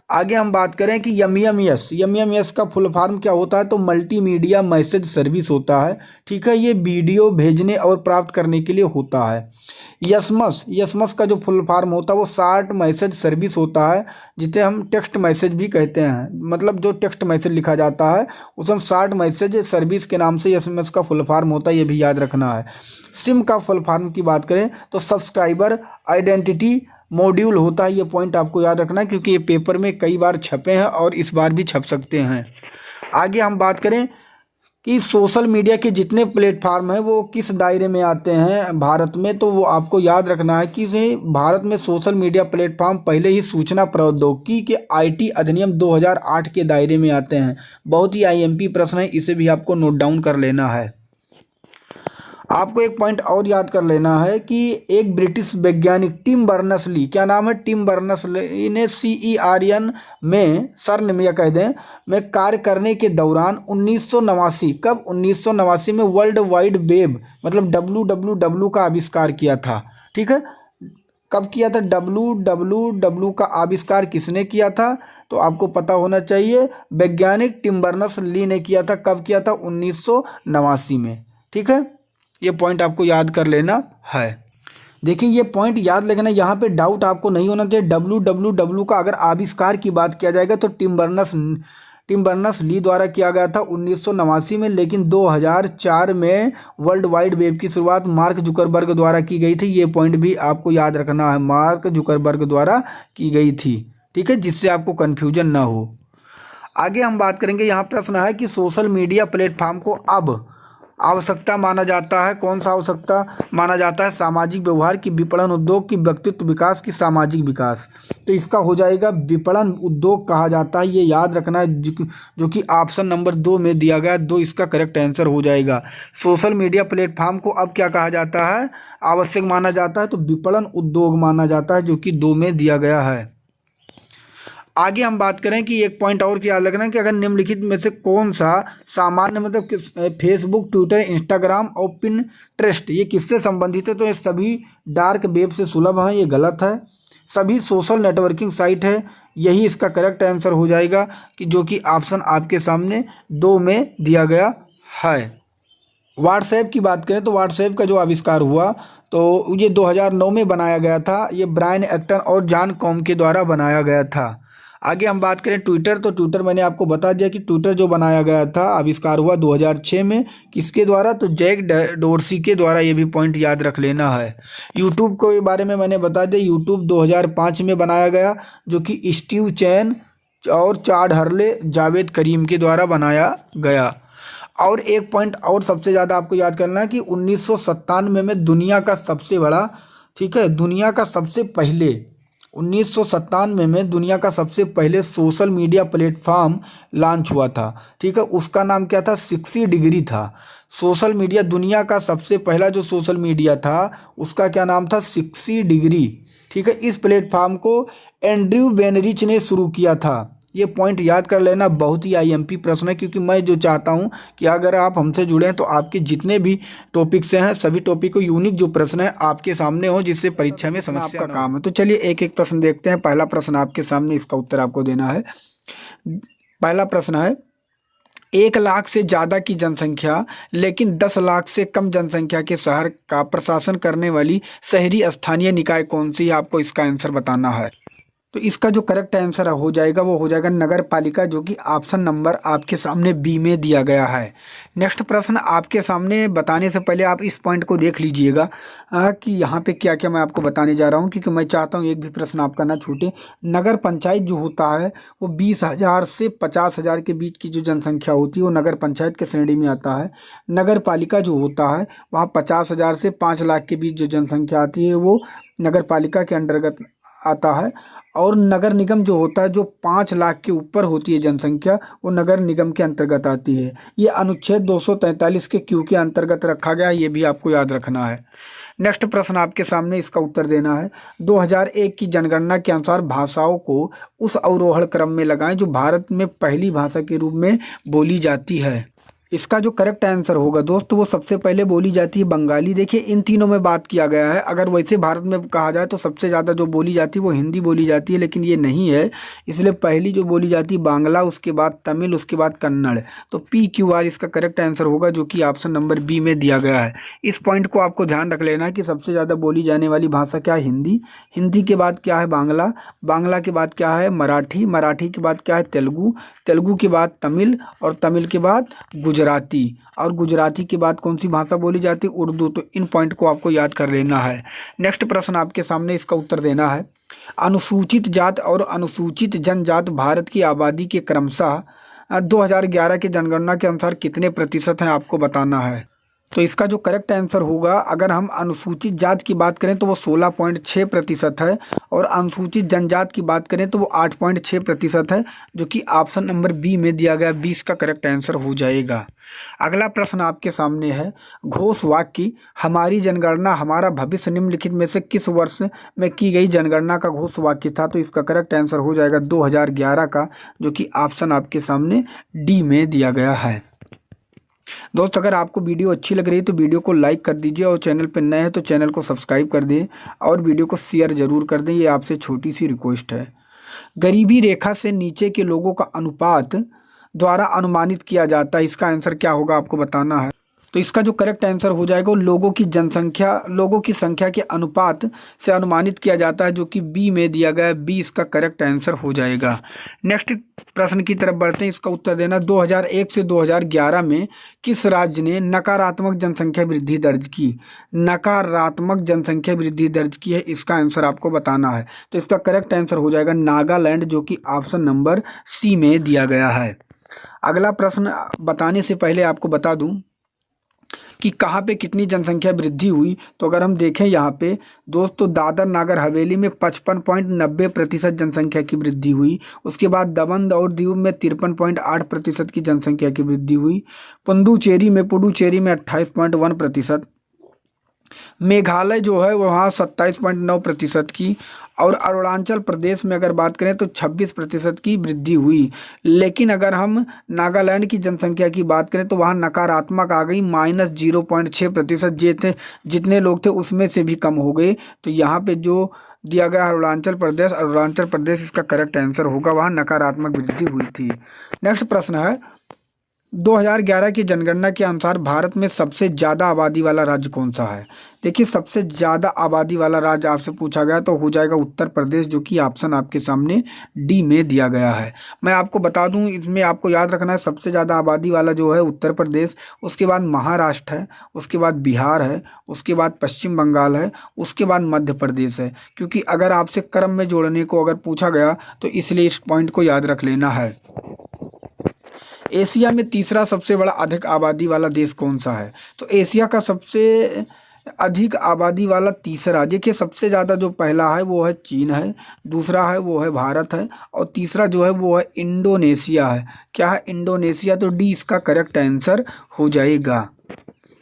A: आगे हम बात करें कि MMS का फुल फॉर्म क्या होता है, तो मल्टीमीडिया मैसेज सर्विस होता है, ठीक है। ये वीडियो भेजने और प्राप्त करने के लिए होता है। यसमस का जो फुल फॉर्म होता है वो शॉर्ट मैसेज सर्विस होता है, जिसे हम टेक्स्ट मैसेज भी कहते हैं। मतलब जो टेक्स्ट मैसेज लिखा जाता है उसे हम शॉर्ट मैसेज सर्विस के नाम से SMS का फुल फॉर्म होता है, ये भी याद रखना है। सिम का फुल फॉर्म की बात करें तो सब्सक्राइबर आइडेंटिटी मॉड्यूल होता है। ये पॉइंट आपको याद रखना है, क्योंकि ये पेपर में कई बार छपे हैं और इस बार भी छप सकते हैं। आगे हम बात करें कि सोशल मीडिया के जितने प्लेटफार्म हैं वो किस दायरे में आते हैं भारत में, तो वो आपको याद रखना है कि भारत में सोशल मीडिया प्लेटफार्म पहले ही सूचना प्रौद्योगिकी के आईटी अधिनियम 2008 के दायरे में आते हैं। बहुत ही आईएमपी प्रश्न है, इसे भी आपको नोट डाउन कर लेना है। आपको एक पॉइंट और याद कर लेना है कि एक ब्रिटिश वैज्ञानिक टिम बर्नर्स ली, क्या नाम है, टिम बर्नर्स ली ने CERN में CERN या कह दें में कार्य करने के दौरान 1989 कब 1989 में वर्ल्ड वाइड वेब मतलब WWW का आविष्कार किया था। ठीक है, कब किया था WWW का आविष्कार किसने किया था, तो आपको पता होना चाहिए वैज्ञानिक टिम बर्नर्स ली ने किया था। कब किया था, 1989 में। ठीक है, ये पॉइंट आपको याद कर लेना है। देखिए ये पॉइंट याद रखना, यहाँ पे डाउट आपको नहीं होना चाहिए। WWW का अगर आविष्कार की बात किया जाएगा तो टिम बर्नर्स ली द्वारा किया गया था 1989 में, लेकिन 2004 में वर्ल्ड वाइड वेब की शुरुआत मार्क जुकरबर्ग द्वारा की गई थी। ये पॉइंट भी आपको याद रखना है, मार्क जुकरबर्ग द्वारा की गई थी। ठीक है, जिससे आपको कन्फ्यूजन ना हो। आगे हम बात करेंगे, यहाँ प्रश्न है कि सोशल मीडिया प्लेटफॉर्म को अब आवश्यकता माना जाता है, कौन सा आवश्यकता माना जाता है, सामाजिक व्यवहार की, विपणन उद्योग की, व्यक्तित्व विकास की, सामाजिक विकास। तो इसका हो जाएगा विपणन उद्योग कहा जाता है, ये याद रखना है, जो कि ऑप्शन नंबर 2 में दिया गया, 2 इसका करेक्ट आंसर हो जाएगा। सोशल मीडिया प्लेटफॉर्म को अब क्या कहा जाता है, आवश्यक माना जाता है, तो विपणन उद्योग माना जाता है, जो कि 2 में दिया गया है। आगे हम बात करें कि एक पॉइंट और याद रखना है कि अगर निम्नलिखित में से कौन सा सामान्य मतलब फेसबुक, ट्विटर, इंस्टाग्राम और पिंटरेस्ट ये किससे संबंधित है, तो ये सभी डार्क वेब से सुलभ हैं, ये गलत है। सभी सोशल नेटवर्किंग साइट है, यही इसका करेक्ट आंसर हो जाएगा, कि जो कि ऑप्शन आपके सामने 2 में दिया गया है। व्हाट्सएप की बात करें तो व्हाट्सएप का जो आविष्कार हुआ तो ये 2009 में बनाया गया था। ये ब्रायन एक्टन और जॉन कॉम के द्वारा बनाया गया था। आगे हम बात करें ट्विटर, तो ट्विटर मैंने आपको बता दिया कि ट्विटर जो बनाया गया था, आविष्कार हुआ 2006 में, किसके द्वारा, तो जैक डोर्सी के द्वारा। ये भी पॉइंट याद रख लेना है। यूट्यूब के बारे में मैंने बता दिया, यूट्यूब 2005 में बनाया गया, जो कि स्टीव चैन और चाड हर्ले, जावेद करीम के द्वारा बनाया गया। और एक पॉइंट और सबसे ज़्यादा आपको याद करना है कि 1997 में दुनिया का सबसे बड़ा, ठीक है, दुनिया का सबसे पहले 1997 में दुनिया का सबसे पहले सोशल मीडिया प्लेटफॉर्म लॉन्च हुआ था। ठीक है, उसका नाम क्या था, 60 डिग्री था। सोशल मीडिया दुनिया का सबसे पहला जो सोशल मीडिया था उसका क्या नाम था, 60 डिग्री। ठीक है, इस प्लेटफॉर्म को एंड्रयू वेनरिच ने शुरू किया था। ये पॉइंट याद कर लेना, बहुत ही आईएमपी प्रश्न है, क्योंकि मैं जो चाहता हूं कि अगर आप हमसे जुड़ें तो आपके जितने भी टॉपिक से हैं सभी टॉपिक को यूनिक जो प्रश्न है आपके सामने हो, जिससे परीक्षा में समस्या आपका काम है। तो चलिए एक एक प्रश्न देखते हैं। पहला प्रश्न आपके सामने, इसका उत्तर आपको देना है। पहला प्रश्न है, 1 लाख से ज़्यादा की जनसंख्या लेकिन 10 लाख से कम जनसंख्या के शहर का प्रशासन करने वाली शहरी स्थानीय निकाय कौन सी है, आपको इसका आंसर बताना है। तो इसका जो करेक्ट आंसर हो जाएगा वो हो जाएगा नगर पालिका, जो कि ऑप्शन नंबर आपके सामने बी में दिया गया है। नेक्स्ट प्रश्न आपके सामने बताने से पहले आप इस पॉइंट को देख लीजिएगा कि यहाँ पे क्या क्या मैं आपको बताने जा रहा हूँ, क्योंकि मैं चाहता हूँ एक भी प्रश्न आपका ना छूटे। नगर पंचायत जो होता है वो 20,000 से 50,000 के बीच की जो जनसंख्या होती है वो नगर पंचायत के श्रेणी में आता है। नगर पालिका जो होता है वहाँ 50,000 से 5 लाख के बीच जो जनसंख्या आती है वो नगर पालिका के अंतर्गत आता है। और नगर निगम जो होता है, जो 5 लाख के ऊपर होती है जनसंख्या, वो नगर निगम के अंतर्गत आती है। ये अनुच्छेद 243 के क्यू के अंतर्गत रखा गया है, ये भी आपको याद रखना है। नेक्स्ट प्रश्न आपके सामने, इसका उत्तर देना है। 2001 की जनगणना के अनुसार भाषाओं को उस अवरोहण क्रम में लगाएं जो भारत में पहली भाषा के रूप में बोली जाती है। इसका जो करेक्ट आंसर होगा दोस्त वो सबसे पहले बोली जाती है बंगाली। देखिए इन तीनों में बात किया गया है, अगर वैसे भारत में कहा जाए तो सबसे ज़्यादा जो बोली जाती है वो हिंदी बोली जाती है, लेकिन ये नहीं है। इसलिए पहली जो बोली जाती है बांग्ला, उसके बाद तमिल, उसके बाद कन्नड़। तो PQR इसका करेक्ट आंसर होगा, जो कि ऑप्शन नंबर बी में दिया गया है। इस पॉइंट को आपको ध्यान रख लेना है कि सबसे ज़्यादा बोली जाने वाली भाषा क्या है, हिंदी। हिंदी के बाद क्या है, बांग्ला। बांग्ला के बाद क्या है, मराठी। मराठी के बाद क्या है, तेलुगु। तेलुगु के बाद तमिल, और तमिल के बाद गुजराती, और गुजराती के बाद कौन सी भाषा बोली जाती है, उर्दू। तो इन पॉइंट को आपको याद कर लेना है। नेक्स्ट प्रश्न आपके सामने, इसका उत्तर देना है। अनुसूचित जात और अनुसूचित जनजात भारत की आबादी के क्रमशः 2011 की जनगणना के अनुसार कितने प्रतिशत हैं आपको बताना है। तो इसका जो करेक्ट आंसर होगा, अगर हम अनुसूचित जाति की बात करें तो वो 16.6% है, और अनुसूचित जनजाति की बात करें तो वो 8.6% है, जो कि ऑप्शन नंबर बी में दिया गया 20 का करेक्ट आंसर हो जाएगा। अगला प्रश्न आपके सामने है, घोष वाक्य हमारी जनगणना हमारा भविष्य निम्नलिखित में से किस वर्ष में की गई जनगणना का घोष वाक्य था। तो इसका करेक्ट आंसर हो जाएगा 2011 का, जो कि ऑप्शन आपके सामने डी में दिया गया है। दोस्त, अगर आपको वीडियो अच्छी लग रही है तो वीडियो को लाइक कर दीजिए, और चैनल पर नए हैं तो चैनल को सब्सक्राइब कर दें, और वीडियो को शेयर जरूर कर दें, ये आपसे छोटी सी रिक्वेस्ट है। गरीबी रेखा से नीचे के लोगों का अनुपात द्वारा अनुमानित किया जाता है, इसका आंसर क्या होगा आपको बताना है। तो इसका जो करेक्ट आंसर हो जाएगा, वो लोगों की संख्या के अनुपात से अनुमानित किया जाता है, जो कि बी में दिया गया है, बी इसका करेक्ट आंसर हो जाएगा। नेक्स्ट प्रश्न की तरफ बढ़ते हैं, इसका उत्तर देना। 2001 से 2011 में किस राज्य ने नकारात्मक जनसंख्या वृद्धि दर्ज की। नकारात्मक जनसंख्या वृद्धि दर्ज की है, इसका आंसर आपको बताना है। तो इसका करेक्ट आंसर हो जाएगा नागालैंड, जो कि ऑप्शन नंबर सी में दिया गया है। अगला प्रश्न बताने से पहले आपको बता दूं कि कहाँ पे कितनी जनसंख्या वृद्धि हुई। तो अगर हम देखें यहाँ पे दोस्तों, दादर नागर हवेली में 55.90% जनसंख्या की वृद्धि हुई। उसके बाद दमन और दीव में 53.8% की जनसंख्या की वृद्धि हुई। पुडुचेरी में 28.1%। मेघालय जो है वहाँ 27.9% की, और अरुणाचल प्रदेश में अगर बात करें तो 26% की वृद्धि हुई। लेकिन अगर हम नागालैंड की जनसंख्या की बात करें तो वहाँ नकारात्मक आ गई, -0.6%। जितने लोग थे उसमें से भी कम हो गए। तो यहाँ पे जो दिया गया अरुणाचल प्रदेश इसका करेक्ट आंसर होगा, वहाँ नकारात्मक वृद्धि हुई थी। नेक्स्ट प्रश्न है, 2011 की जनगणना के अनुसार भारत में सबसे ज़्यादा आबादी वाला राज्य कौन सा है। देखिए, सबसे ज़्यादा आबादी वाला राज्य आपसे पूछा गया तो हो जाएगा उत्तर प्रदेश, जो कि ऑप्शन आपके सामने डी में दिया गया है। मैं आपको बता दूं, इसमें आपको याद रखना है सबसे ज़्यादा आबादी वाला जो है उत्तर प्रदेश, उसके बाद महाराष्ट्र है, उसके बाद बिहार है, उसके बाद पश्चिम बंगाल है, उसके बाद मध्य प्रदेश है। क्योंकि अगर आपसे क्रम में जोड़ने को अगर पूछा गया तो इसलिए इस पॉइंट को याद रख लेना है। एशिया में तीसरा सबसे बड़ा अधिक आबादी वाला देश कौन सा है। तो एशिया का सबसे अधिक आबादी वाला तीसरा, देखिए सबसे ज़्यादा जो पहला है वो है चीन है, दूसरा है वो है भारत है, और तीसरा जो है वो है इंडोनेशिया है। क्या है? इंडोनेशिया। तो डी इसका करेक्ट आंसर हो जाएगा।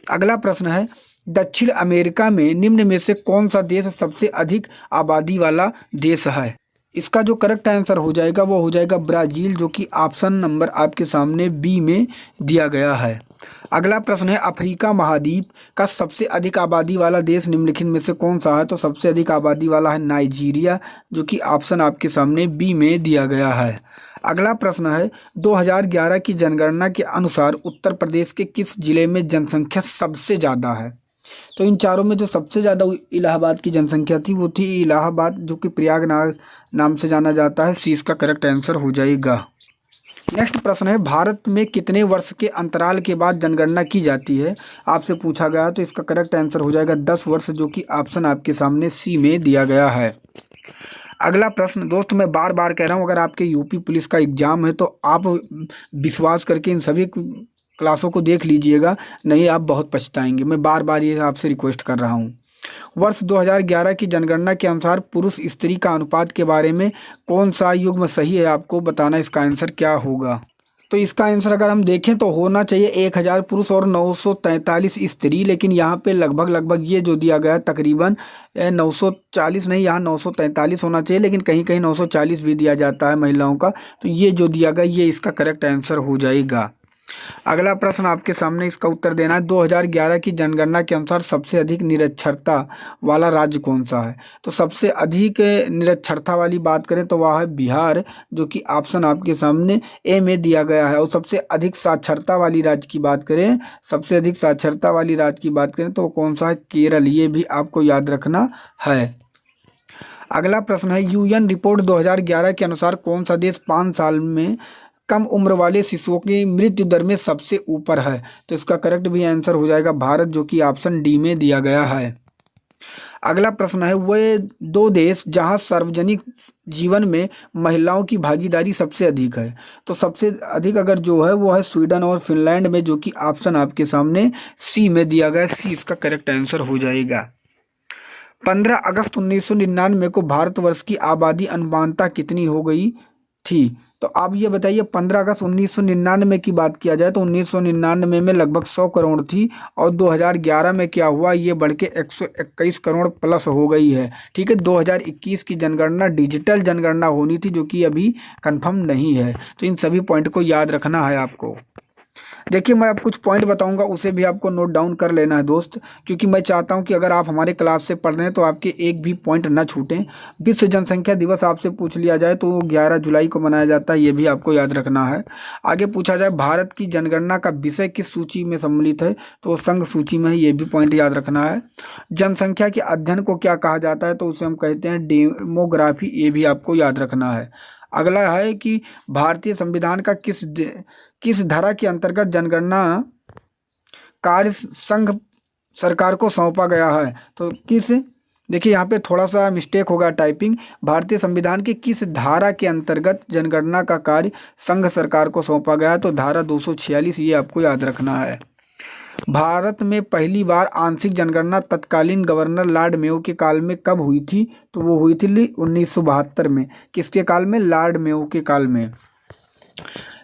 A: अगला प्रश्न है, दक्षिण अमेरिका में निम्न में से कौन सा देश सबसे अधिक आबादी वाला देश है। इसका जो करेक्ट आंसर हो जाएगा वो हो जाएगा ब्राज़ील, जो कि ऑप्शन नंबर आपके सामने बी में दिया गया है। अगला प्रश्न है, अफ्रीका महाद्वीप का सबसे अधिक आबादी वाला देश निम्नलिखित में से कौन सा है। तो सबसे अधिक आबादी वाला है नाइजीरिया, जो कि ऑप्शन आपके सामने बी में दिया गया है। अगला प्रश्न है, 2011 की जनगणना के अनुसार उत्तर प्रदेश के किस जिले में जनसंख्या सबसे ज़्यादा है। तो इन चारों में जो सबसे ज़्यादा इलाहाबाद की जनसंख्या थी वो थी इलाहाबाद, जो कि प्रयागराज नाम से जाना जाता है। सी इसका करेक्ट आंसर हो जाएगा। नेक्स्ट प्रश्न है, भारत में कितने वर्ष के अंतराल के बाद जनगणना की जाती है, आपसे पूछा गया। तो इसका करेक्ट आंसर हो जाएगा 10 वर्ष, जो कि ऑप्शन आपके सामने सी में दिया गया है। अगला प्रश्न दोस्त, मैं बार बार कह रहा हूँ, अगर आपके यूपी पुलिस का एग्जाम है तो आप विश्वास करके इन सभी क्लासों को देख लीजिएगा, नहीं आप बहुत पछताएंगे। मैं बार बार ये आपसे रिक्वेस्ट कर रहा हूँ। वर्ष 2011 की जनगणना के अनुसार पुरुष स्त्री का अनुपात के बारे में कौन सा युग्म सही है, आपको बताना इसका आंसर क्या होगा। तो इसका आंसर अगर हम देखें तो होना चाहिए 1000 पुरुष और 943 स्त्री, लेकिन यहाँ पे लगभग ये जो दिया गया है तकरीबन 940 नहीं, यहाँ 943 होना चाहिए, लेकिन कहीं कहीं 940 भी दिया जाता है महिलाओं का। तो ये जो दिया गया ये इसका करेक्ट आंसर हो जाएगा। अगला प्रश्न आपके सामने, इसका उत्तर देना है। 2011 की जनगणना के अनुसार सबसे अधिक निरक्षरता वाला राज्य कौन सा है। तो सबसे अधिक निरक्षरता वाली बात करें तो वह है बिहार, जो कि ऑप्शन आपके सामने ए में दिया गया है। और सबसे अधिक साक्षरता वाली राज्य की बात करें, सबसे अधिक साक्षरता वाली राज्य की बात करें तो कौन सा है, केरल। ये भी आपको याद रखना है। अगला प्रश्न है, यूएन रिपोर्ट 2011 के अनुसार कौन सा देश 5 साल में कम उम्र वाले शिशुओं की मृत्यु दर में सबसे ऊपर है। तो इसका करेक्ट भी आंसर हो जाएगा भारत, जो कि ऑप्शन डी में दिया गया है। अगला प्रश्न है, वे दो देश जहां सार्वजनिक जीवन में महिलाओं की भागीदारी सबसे अधिक है। तो सबसे अधिक अगर जो है वो है स्वीडन और फिनलैंड में, जो कि ऑप्शन आपके सामने सी में दिया गया है। सी इसका करेक्ट आंसर हो जाएगा। 15 अगस्त 1999 को भारतवर्ष की आबादी अनुमानतः कितनी हो गई थी? तो आप ये बताइए, 15 अगस्त 1999 की बात किया जाए तो 1999 में लगभग 100 करोड़ थी, और 2011 में क्या हुआ, ये बढ़ के 121 करोड़ प्लस हो गई है। ठीक है, 2021 की जनगणना डिजिटल जनगणना होनी थी, जो कि अभी कंफर्म नहीं है। तो इन सभी पॉइंट को याद रखना है आपको। देखिए, मैं अब कुछ पॉइंट बताऊंगा, उसे भी आपको नोट डाउन कर लेना है दोस्त, क्योंकि मैं चाहता हूं कि अगर आप हमारे क्लास से पढ़ रहे हैं तो आपके एक भी पॉइंट ना छूटें। विश्व जनसंख्या दिवस आपसे पूछ लिया जाए तो 11 जुलाई को मनाया जाता है, ये भी आपको याद रखना है। आगे पूछा जाए, भारत की जनगणना का विषय किस सूची में सम्मिलित है? तो संघ सूची में है, ये भी पॉइंट याद रखना है। जनसंख्या के अध्ययन को क्या कहा जाता है? तो उसे हम कहते हैं डेमोग्राफी, ये भी आपको याद रखना है। अगला है कि भारतीय संविधान का किस धारा के अंतर्गत जनगणना कार्य संघ सरकार को सौंपा गया है? तो किस, देखिए यहाँ पे थोड़ा सा मिस्टेक होगा टाइपिंग। भारतीय संविधान की किस धारा के अंतर्गत जनगणना का कार्य संघ सरकार को सौंपा गया है? तो धारा 246, ये आपको याद रखना है। भारत में पहली बार आंशिक जनगणना तत्कालीन गवर्नर लॉर्ड मेयो के काल में कब हुई थी? तो वो हुई थी 1972 में। किसके काल में? लॉर्ड मेयो के काल में।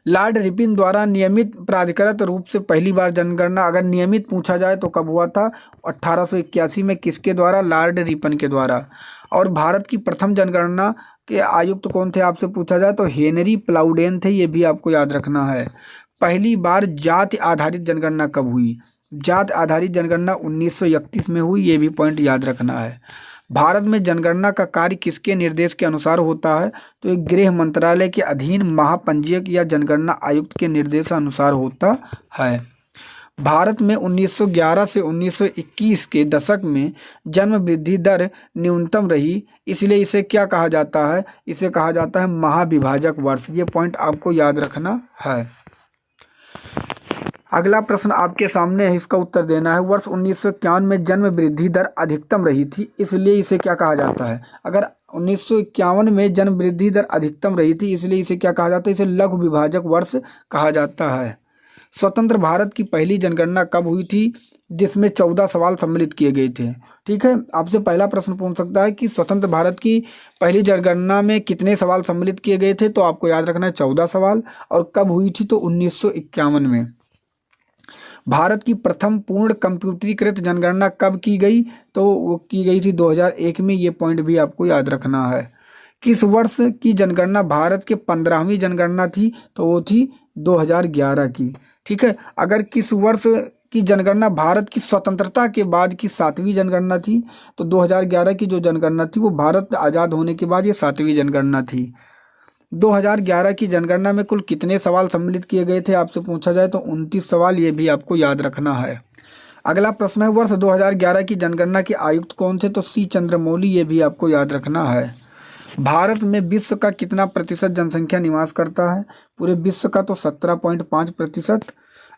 A: लॉर्ड रिपन द्वारा नियमित प्राधिकृत रूप से पहली बार जनगणना अगर नियमित पूछा जाए तो कब हुआ था? 1881 में। किसके द्वारा? लॉर्ड रिपन के द्वारा। और भारत की प्रथम जनगणना के आयुक्त कौन थे आपसे पूछा जाए तो हेनरी प्लाउडेन थे, ये भी आपको याद रखना है। पहली बार जाति आधारित जनगणना कब हुई? जाति आधारित जनगणना 1931 में हुई, ये भी पॉइंट याद रखना है। भारत में जनगणना का कार्य किसके निर्देश के अनुसार होता है? तो एक गृह मंत्रालय के अधीन महापंजीयक या जनगणना आयुक्त के निर्देशानुसार होता है। भारत में 1911 से 1921 के दशक में जन्म वृद्धि दर न्यूनतम रही, इसलिए इसे क्या कहा जाता है? इसे कहा जाता है महाविभाजक वर्ष। ये पॉइंट आपको याद रखना है। अगला प्रश्न आपके सामने है, इसका उत्तर देना है। वर्ष 1951 में जन्म वृद्धि दर अधिकतम रही थी, इसलिए इसे क्या कहा जाता है? अगर 1951 में जन्म वृद्धि दर अधिकतम रही थी, इसलिए इसे क्या कहा जाता है? इसे लघु विभाजक वर्ष कहा जाता है। स्वतंत्र भारत की पहली जनगणना कब हुई थी, जिसमें 14 सवाल सम्मिलित किए गए थे? ठीक है, आपसे पहला प्रश्न पूछ सकता है कि स्वतंत्र भारत की पहली जनगणना में कितने सवाल सम्मिलित किए गए थे? तो आपको याद रखना है 14 सवाल। और कब हुई थी? तो 1951 में। भारत की प्रथम पूर्ण कंप्यूटरीकृत जनगणना कब की गई? तो वो की गई थी 2001 में, ये पॉइंट भी आपको याद रखना है। किस वर्ष की जनगणना भारत के 15वीं जनगणना थी? तो वो थी 2011 की। ठीक है, अगर किस वर्ष की जनगणना भारत की स्वतंत्रता के बाद की 7वीं जनगणना थी? तो 2011 की जो जनगणना थी वो भारत आज़ाद होने के बाद ये 7वीं जनगणना थी। 2011 की जनगणना में कुल कितने सवाल सम्मिलित किए गए थे आपसे पूछा जाए तो 29 सवाल, ये भी आपको याद रखना है। अगला प्रश्न है, वर्ष 2011 की जनगणना के आयुक्त कौन थे? तो सी चंद्रमौली, ये भी आपको याद रखना है। भारत में विश्व का कितना प्रतिशत जनसंख्या निवास करता है? पूरे विश्व का तो 17.5%।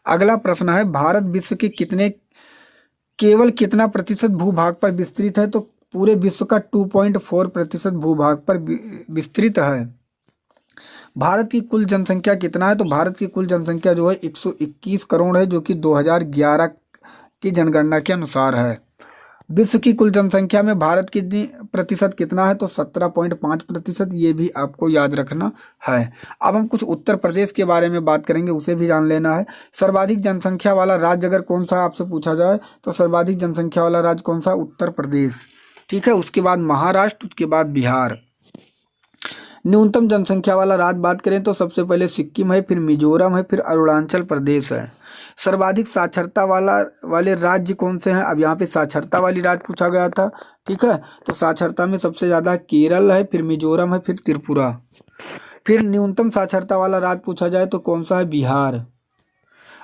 A: अगला प्रश्न है, भारत विश्व के केवल कितना प्रतिशत भूभाग पर विस्तृत है? तो पूरे विश्व का 2.4% भूभाग पर विस्तृत है। भारत की कुल जनसंख्या कितना है? तो भारत की कुल जनसंख्या जो है 121 करोड़ है, जो कि 2011 की जनगणना के अनुसार है। विश्व की कुल जनसंख्या में भारत की प्रतिशत कितना है? तो 17.5%, ये भी आपको याद रखना है। अब हम कुछ उत्तर प्रदेश के बारे में बात करेंगे, उसे भी जान लेना है। सर्वाधिक जनसंख्या वाला राज्य अगर कौन सा आपसे पूछा जाए तो सर्वाधिक जनसंख्या वाला राज्य कौन सा? उत्तर प्रदेश। ठीक है, उसके बाद महाराष्ट्र, उसके बाद बिहार। न्यूनतम जनसंख्या वाला राज्य बात करें तो सबसे पहले सिक्किम है, फिर मिजोरम है, फिर अरुणाचल प्रदेश है। सर्वाधिक साक्षरता वाले राज्य कौन से हैं? अब यहाँ पे साक्षरता वाली राज्य पूछा गया था। ठीक है, तो साक्षरता में सबसे ज़्यादा केरल है, फिर मिजोरम है, फिर त्रिपुरा। फिर न्यूनतम साक्षरता वाला राज्य पूछा जाए तो कौन सा है? बिहार।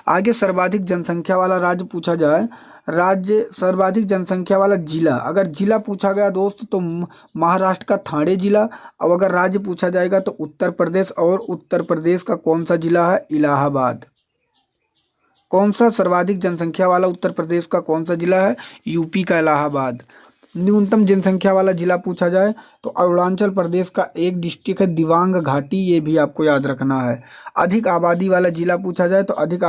A: आगे सर्वाधिक जनसंख्या वाला राज्य पूछा जाए, सर्वाधिक जनसंख्या वाला जिला, अगर जिला पूछा गया दोस्त तो महाराष्ट्र का ठाणे जिला। अब अगर राज्य पूछा जाएगा तो उत्तर प्रदेश, और उत्तर प्रदेश का कौन सा जिला है? इलाहाबाद। कौन सा सर्वाधिक जनसंख्या वाला उत्तर प्रदेश का कौन सा जिला है? यूपी का इलाहाबाद। न्यूनतम जनसंख्या वाला जिला पूछा जाए तो अरुणाचल प्रदेश का एक डिस्ट्रिक्ट है दिबांग घाटी, ये भी आपको याद रखना है। अधिक आबादी वाला जिला पूछा जाए तो अधिक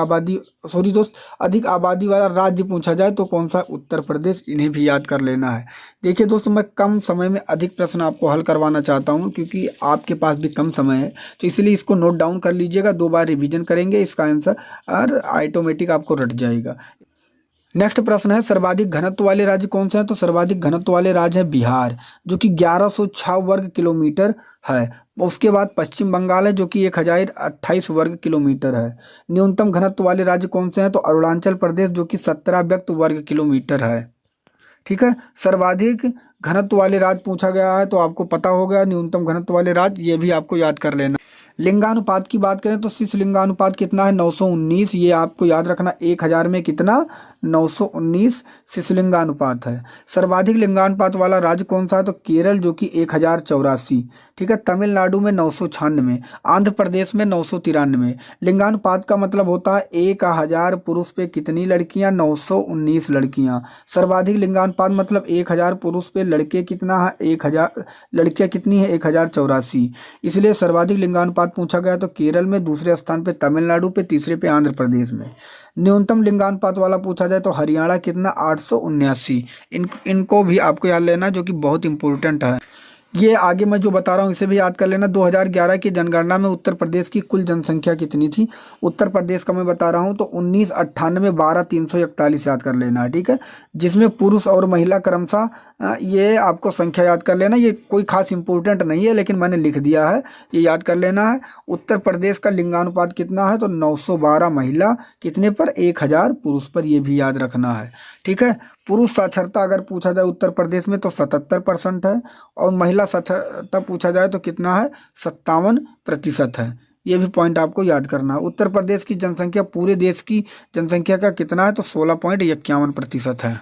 A: आबादी वाला राज्य पूछा जाए तो कौन सा, उत्तर प्रदेश, इन्हें भी याद कर लेना है। देखिए दोस्तों, मैं कम समय में अधिक प्रश्न आपको हल करवाना चाहता हूँ क्योंकि आपके पास भी कम समय है, तो इसलिए इसको नोट डाउन कर लीजिएगा, 2 बार रिवीजन करेंगे, इसका आंसर और ऑटोमेटिक आपको रट जाएगा। नेक्स्ट प्रश्न है, सर्वाधिक घनत्व वाले राज्य कौन से हैं? तो सर्वाधिक घनत्व वाले राज्य है बिहार, जो कि 1106 वर्ग किलोमीटर है। उसके बाद पश्चिम बंगाल है, जो कि 1028 वर्ग किलोमीटर है। न्यूनतम घनत्व वाले राज्य कौन से हैं? तो अरुणाचल प्रदेश, जो कि 17 व्यक्त वर्ग किलोमीटर है। ठीक है, सर्वाधिक घनत्व वाले राज्य पूछा गया है तो आपको पता हो गया, न्यूनतम घनत्व वाले राज्य, ये भी आपको याद कर लेना। लिंगानुपात की बात करें तो शीर्ष लिंगानुपात कितना है? 919, ये आपको याद रखना, 1000 में कितना? 919 शिशुलिंगानुपात है। सर्वाधिक लिंगानुपात वाला राज्य कौन सा है? तो केरल, जो कि 1084। ठीक है, तमिलनाडु में 996, आंध्र प्रदेश में 993। लिंगानुपात का मतलब होता है 1000 पुरुष पे कितनी लड़कियां? 919 लड़कियां। सर्वाधिक लिंगानुपात मतलब 1000 पुरुष पे लड़के कितना है? 1000, लड़कियां कितनी है? 1084। इसलिए सर्वाधिक लिंगानुपात पूछा गया तो केरल में, दूसरे स्थान पे तमिलनाडु पे, तीसरे पे आंध्र प्रदेश में। न्यूनतम लिंगानुपात वाला पूछा जाए तो हरियाणा कितना? 879। इनको भी आपको याद लेना, जो कि बहुत इंपॉर्टेंट है। ये आगे मैं जो बता रहा हूँ इसे भी याद कर लेना। 2011 की जनगणना में उत्तर प्रदेश की कुल जनसंख्या कितनी थी? उत्तर प्रदेश का मैं बता रहा हूँ तो 1998 12,341 याद कर लेना है। ठीक है, जिसमें पुरुष और महिला क्रमशः, ये आपको संख्या याद कर लेना। ये कोई खास इंपॉर्टेंट नहीं है लेकिन मैंने लिख दिया है, ये याद कर लेना है। उत्तर प्रदेश का लिंगानुपात कितना है? तो 912 महिला कितने पर? 1000 पुरुष पर, ये भी याद रखना है। ठीक है, पुरुष साक्षरता अगर पूछा जाए उत्तर प्रदेश में तो 77% है, और महिला साक्षरता पूछा जाए तो कितना है? 57% है। ये भी पॉइंट आपको याद करना है। उत्तर प्रदेश की जनसंख्या पूरे देश की जनसंख्या का कितना है? तो 16.51% है।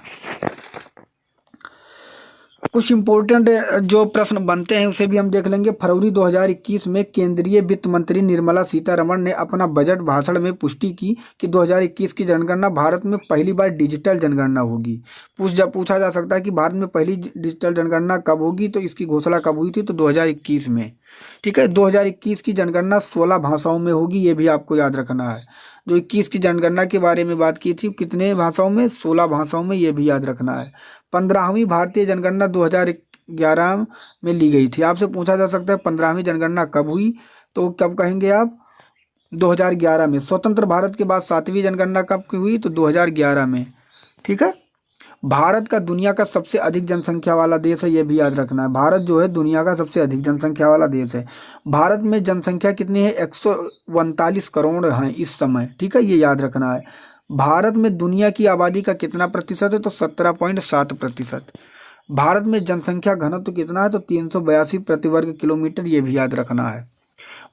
A: कुछ इम्पोर्टेंट जो प्रश्न बनते हैं उसे भी हम देख लेंगे। फरवरी 2021 में केंद्रीय वित्त मंत्री निर्मला सीतारमण ने अपना बजट भाषण में पुष्टि की कि 2021 की जनगणना भारत में पहली बार डिजिटल जनगणना होगी। पूछा जा सकता है कि भारत में पहली डिजिटल जनगणना कब होगी, तो इसकी घोषणा कब हुई थी? तो 2021 में। ठीक है, 2021 की जनगणना 16 भाषाओं में होगी, ये भी आपको याद रखना है। जो 21 की जनगणना के बारे में बात की थी, कितने भाषाओं में? 16 भाषाओं में, ये भी याद रखना है। 15वीं भारतीय जनगणना 2011 में ली गई थी। आपसे पूछा जा सकता है 15वीं जनगणना कब हुई, तो कब कहेंगे आप? 2011 में। स्वतंत्र भारत के बाद 7वीं जनगणना कब की हुई? तो 2011 में। ठीक है, भारत का दुनिया का सबसे अधिक जनसंख्या वाला देश है, ये भी याद रखना है। भारत जो है दुनिया का सबसे अधिक जनसंख्या वाला देश है। भारत में जनसंख्या कितनी है? 139 करोड़ हैं इस समय। ठीक है, ये याद रखना है। भारत में दुनिया की आबादी का कितना प्रतिशत है? तो 17.7%। भारत में जनसंख्या घनत्व कितना है? तो 382 प्रति वर्ग किलोमीटर, ये भी याद रखना है।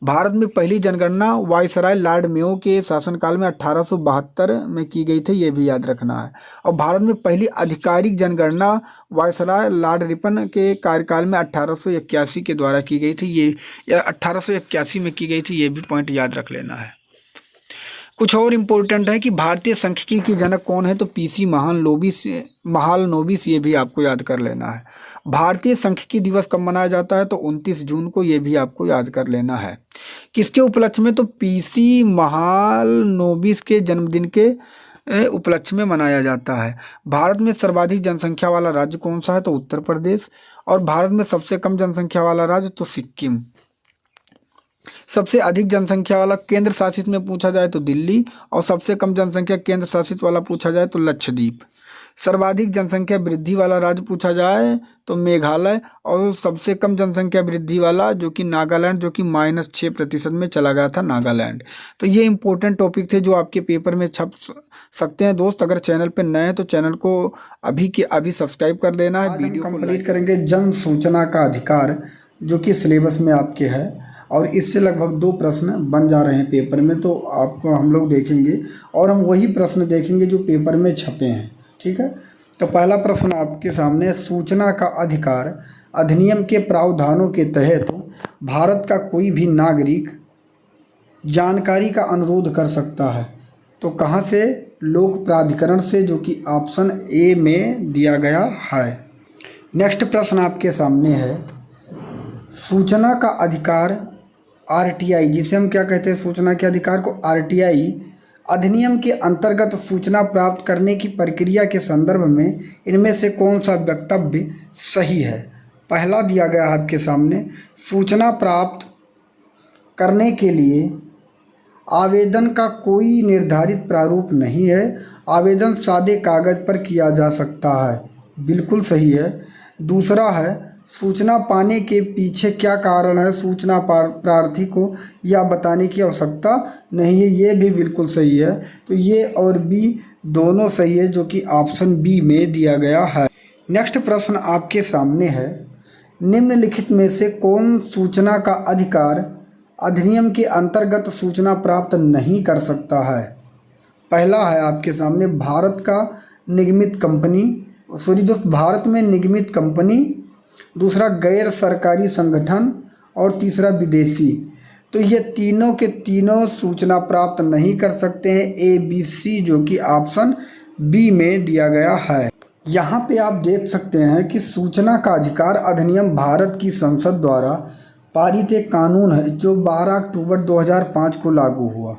A: भारत में पहली जनगणना वायसराय लॉर्ड मेयो के शासनकाल में 1872 में की गई थी, ये भी याद रखना है। और भारत में पहली आधिकारिक जनगणना वायसराय लॉर्ड रिपन के कार्यकाल में 1881 के द्वारा की गई थी, ये 1881 में की गई थी, ये भी पॉइंट याद रख लेना है। कुछ और इम्पोर्टेंट है कि भारतीय सांख्यिकी की जनक कौन है? तो पीसी महालनोबिस, ये भी आपको याद कर लेना है। भारतीय सांख्यिकी दिवस कब मनाया जाता है? तो 29 जून को, ये भी आपको याद कर लेना है। किसके उपलक्ष्य में? तो पीसी महालनोबिस के जन्मदिन के उपलक्ष्य में मनाया जाता है। भारत में सर्वाधिक जनसंख्या वाला राज्य कौन सा है? तो उत्तर प्रदेश। और भारत में सबसे कम जनसंख्या वाला राज्य तो सिक्किम। सबसे अधिक जनसंख्या वाला केंद्र शासित में पूछा जाए तो दिल्ली, और सबसे कम जनसंख्या केंद्र शासित वाला पूछा जाए तो लक्षद्वीप। सर्वाधिक जनसंख्या वृद्धि वाला राज्य पूछा जाए तो मेघालय, और सबसे कम जनसंख्या वृद्धि वाला जो कि नागालैंड, जो कि -6% में चला गया था नागालैंड। तो ये इंपॉर्टेंट टॉपिक थे जो आपके पेपर में छप सकते हैं। दोस्त, अगर चैनल पे नए हैं तो चैनल को अभी के अभी सब्सक्राइब कर देना है। वीडियो कंप्लीट करेंगे जन सूचना का अधिकार, जो कि सिलेबस में आपके है, और इससे लगभग 2 प्रश्न बन जा रहे हैं पेपर में, तो आपको हम लोग देखेंगे और हम वही प्रश्न देखेंगे जो पेपर में छपे हैं। ठीक है, तो पहला प्रश्न आपके सामने, सूचना का अधिकार अधिनियम के प्रावधानों के तहत भारत का कोई भी नागरिक जानकारी का अनुरोध कर सकता है, तो कहाँ से? लोक प्राधिकरण से, जो कि ऑप्शन ए में दिया गया है। नेक्स्ट प्रश्न आपके सामने है, सूचना का अधिकार आरटीआई, जिसे हम क्या कहते हैं, सूचना के अधिकार को आरटीआई अधिनियम के अंतर्गत सूचना प्राप्त करने की प्रक्रिया के संदर्भ में इनमें से कौन सा वक्तव्य सही है। पहला दिया गया है आपके सामने, सूचना प्राप्त करने के लिए आवेदन का कोई निर्धारित प्रारूप नहीं है, आवेदन सादे कागज पर किया जा सकता है, बिल्कुल सही है। दूसरा है, सूचना पाने के पीछे क्या कारण है, सूचना प्रार्थी को यह बताने की आवश्यकता नहीं है, ये भी बिल्कुल सही है। तो ये और बी दोनों सही है, जो कि ऑप्शन बी में दिया गया है। नेक्स्ट प्रश्न आपके सामने है, निम्नलिखित में से कौन सूचना का अधिकार अधिनियम के अंतर्गत सूचना प्राप्त नहीं कर सकता है। पहला है आपके सामने, भारत में निगमित कंपनी, दूसरा गैर सरकारी संगठन और तीसरा विदेशी। तो ये तीनों के तीनों सूचना प्राप्त नहीं कर सकते हैं, ए बी सी, जो कि ऑप्शन बी में दिया गया है। यहाँ पे आप देख सकते हैं कि सूचना का अधिकार अधिनियम भारत की संसद द्वारा पारित एक कानून है जो 12 अक्टूबर 2005 को लागू हुआ।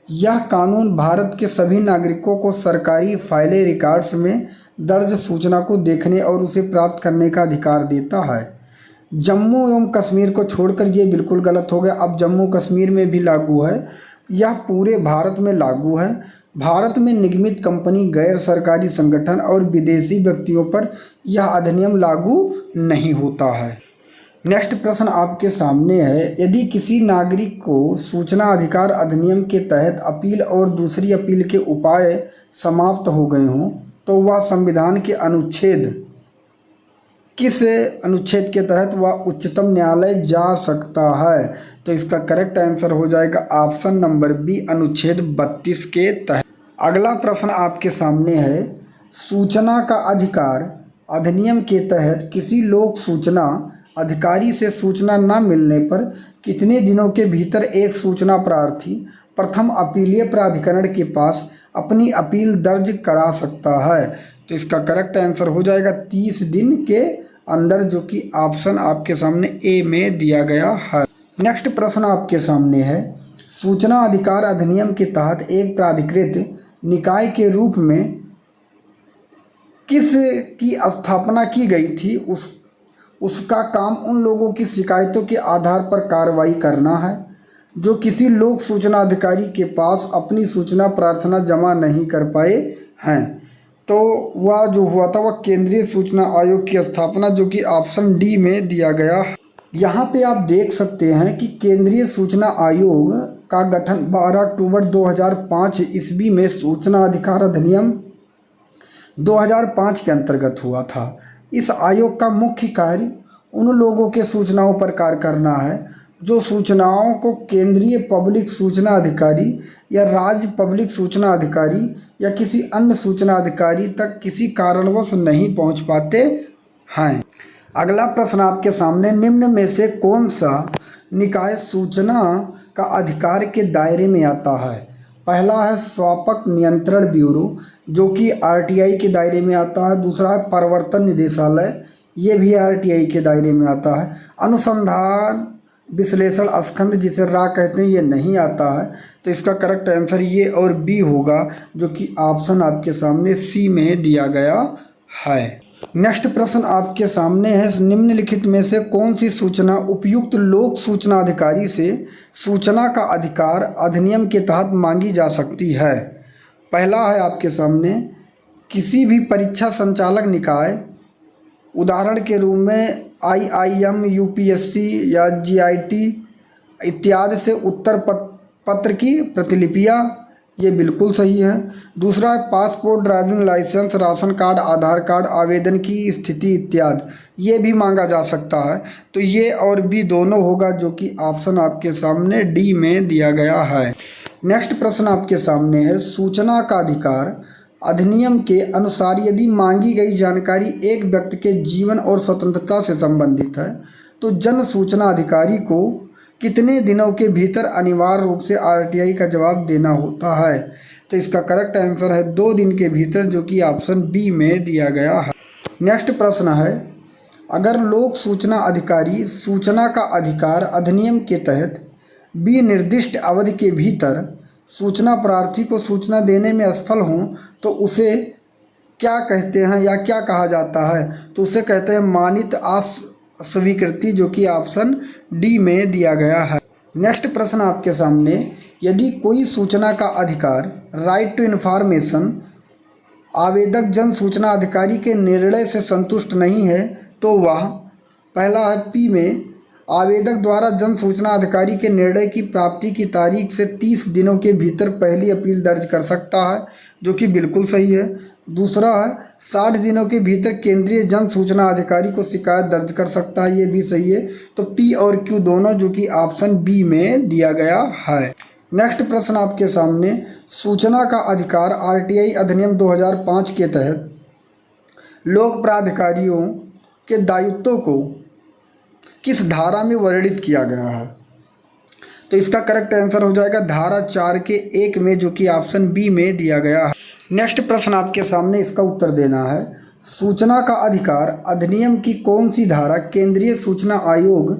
A: यह कानून भारत के सभी नागरिकों को सरकारी फाइलें रिकॉर्ड्स में दर्ज सूचना को देखने और उसे प्राप्त करने का अधिकार देता है। जम्मू एवं कश्मीर को छोड़कर ये बिल्कुल गलत हो गया, अब जम्मू कश्मीर में भी लागू है, यह पूरे भारत में लागू है। भारत में निगमित कंपनी, गैर सरकारी संगठन और विदेशी व्यक्तियों पर यह अधिनियम लागू नहीं होता है। नेक्स्ट प्रश्न आपके सामने है, यदि किसी नागरिक को सूचना अधिकार अधिनियम के तहत अपील और दूसरी अपील के उपाय समाप्त हो गए हों तो वह संविधान के किस अनुच्छेद के तहत वह उच्चतम न्यायालय जा सकता है। तो इसका करेक्ट आंसर हो जाएगा ऑप्शन नंबर बी, अनुच्छेद 32 के तहत। अगला प्रश्न आपके सामने है, सूचना का अधिकार अधिनियम के तहत किसी लोक सूचना अधिकारी से सूचना न मिलने पर कितने दिनों के भीतर एक सूचना प्रार्थी प्रथम अपीलीय प्राधिकरण के पास अपनी अपील दर्ज करा सकता है। तो इसका करेक्ट आंसर हो जाएगा 30 दिन के अंदर, जो कि ऑप्शन आपके सामने ए में दिया गया है। नेक्स्ट प्रश्न आपके सामने है, सूचना अधिकार अधिनियम के तहत एक प्राधिकृत निकाय के रूप में किस की स्थापना की गई थी, उसका काम उन लोगों की शिकायतों के आधार पर कार्रवाई करना है जो किसी लोक सूचना अधिकारी के पास अपनी सूचना प्रार्थना जमा नहीं कर पाए हैं। तो वह जो हुआ था वह केंद्रीय सूचना आयोग की स्थापना, जो कि ऑप्शन डी में दिया गया। यहाँ पे आप देख सकते हैं कि केंद्रीय सूचना आयोग का गठन 12 अक्टूबर 2005 ईस्वी में सूचना अधिकार अधिनियम 2005 के अंतर्गत हुआ था। इस आयोग का मुख्य कार्य उन लोगों के सूचनाओं पर कार्य करना है जो सूचनाओं को केंद्रीय पब्लिक सूचना अधिकारी या राज्य पब्लिक सूचना अधिकारी या किसी अन्य सूचना अधिकारी तक किसी कारणवश नहीं पहुंच पाते हैं। अगला प्रश्न आपके सामने, निम्न में से कौन सा निकाय सूचना का अधिकार के दायरे में आता है। पहला है स्वापक नियंत्रण ब्यूरो, जो कि आरटीआई के दायरे में आता है। दूसरा है प्रवर्तन निदेशालय, ये भी आरटीआई के दायरे में आता है। अनुसंधान विश्लेषण स्कंध, जिसे रा कहते हैं, ये नहीं आता है। तो इसका करेक्ट आंसर ये और बी होगा, जो कि ऑप्शन आपके सामने सी में दिया गया है। नेक्स्ट प्रश्न आपके सामने है, निम्नलिखित में से कौन सी सूचना उपयुक्त लोक सूचना अधिकारी से सूचना का अधिकार अधिनियम के तहत मांगी जा सकती है। पहला है आपके सामने, किसी भी परीक्षा संचालक निकाय, उदाहरण के रूप में IIM, UPSC या GIT इत्यादि से उत्तर पत्र की प्रतिलिपियाँ, ये बिल्कुल सही है। दूसरा है passport, driving licence, ration card, Aadhaar card, आवेदन की स्थिति इत्यादि, ये भी मांगा जा सकता है। तो ये और भी दोनों होगा, जो कि ऑप्शन आपके सामने डी में दिया गया है। नेक्स्ट प्रश्न आपके सामने है, सूचना का अधिकार अधिनियम के अनुसार यदि मांगी गई जानकारी एक व्यक्ति के जीवन और स्वतंत्रता से संबंधित है तो जन सूचना अधिकारी को कितने दिनों के भीतर अनिवार्य रूप से आरटीआई का जवाब देना होता है। तो इसका करेक्ट आंसर है 2 दिन के भीतर, जो कि ऑप्शन बी में दिया गया है। नेक्स्ट प्रश्न है, अगर लोक सूचना अधिकारी सूचना का अधिकार अधिनियम के तहत विनिर्दिष्ट अवधि के भीतर सूचना प्रार्थी को सूचना देने में असफल हों तो उसे क्या कहते हैं या क्या कहा जाता है? तो उसे कहते हैं मानित अस्वीकृति, जो कि ऑप्शन डी में दिया गया है। नेक्स्ट प्रश्न आपके सामने, यदि कोई सूचना का अधिकार राइट टू इन्फॉर्मेशन आवेदक जन सूचना अधिकारी के निर्णय से संतुष्ट नहीं है तो वह, पहला है पी में, आवेदक द्वारा जन सूचना अधिकारी के निर्णय की प्राप्ति की तारीख से 30 दिनों के भीतर पहली अपील दर्ज कर सकता है, जो कि बिल्कुल सही है। दूसरा है 60 दिनों के भीतर केंद्रीय जन सूचना अधिकारी को शिकायत दर्ज कर सकता है, ये भी सही है। तो पी और क्यू दोनों, जो कि ऑप्शन बी में दिया गया है। नेक्स्ट प्रश्न आपके सामने, सूचना का अधिकार आरटीआई अधिनियम 2005 के तहत लोक प्राधिकारियों के दायित्वों को किस धारा में वर्णित किया गया है? तो इसका करेक्ट आंसर हो जाएगा धारा 4 के 1 में, जो कि ऑप्शन बी में दिया गया है। नेक्स्ट प्रश्न आपके सामने, इसका उत्तर देना है, सूचना का अधिकार अधिनियम की कौन सी धारा केंद्रीय सूचना आयोग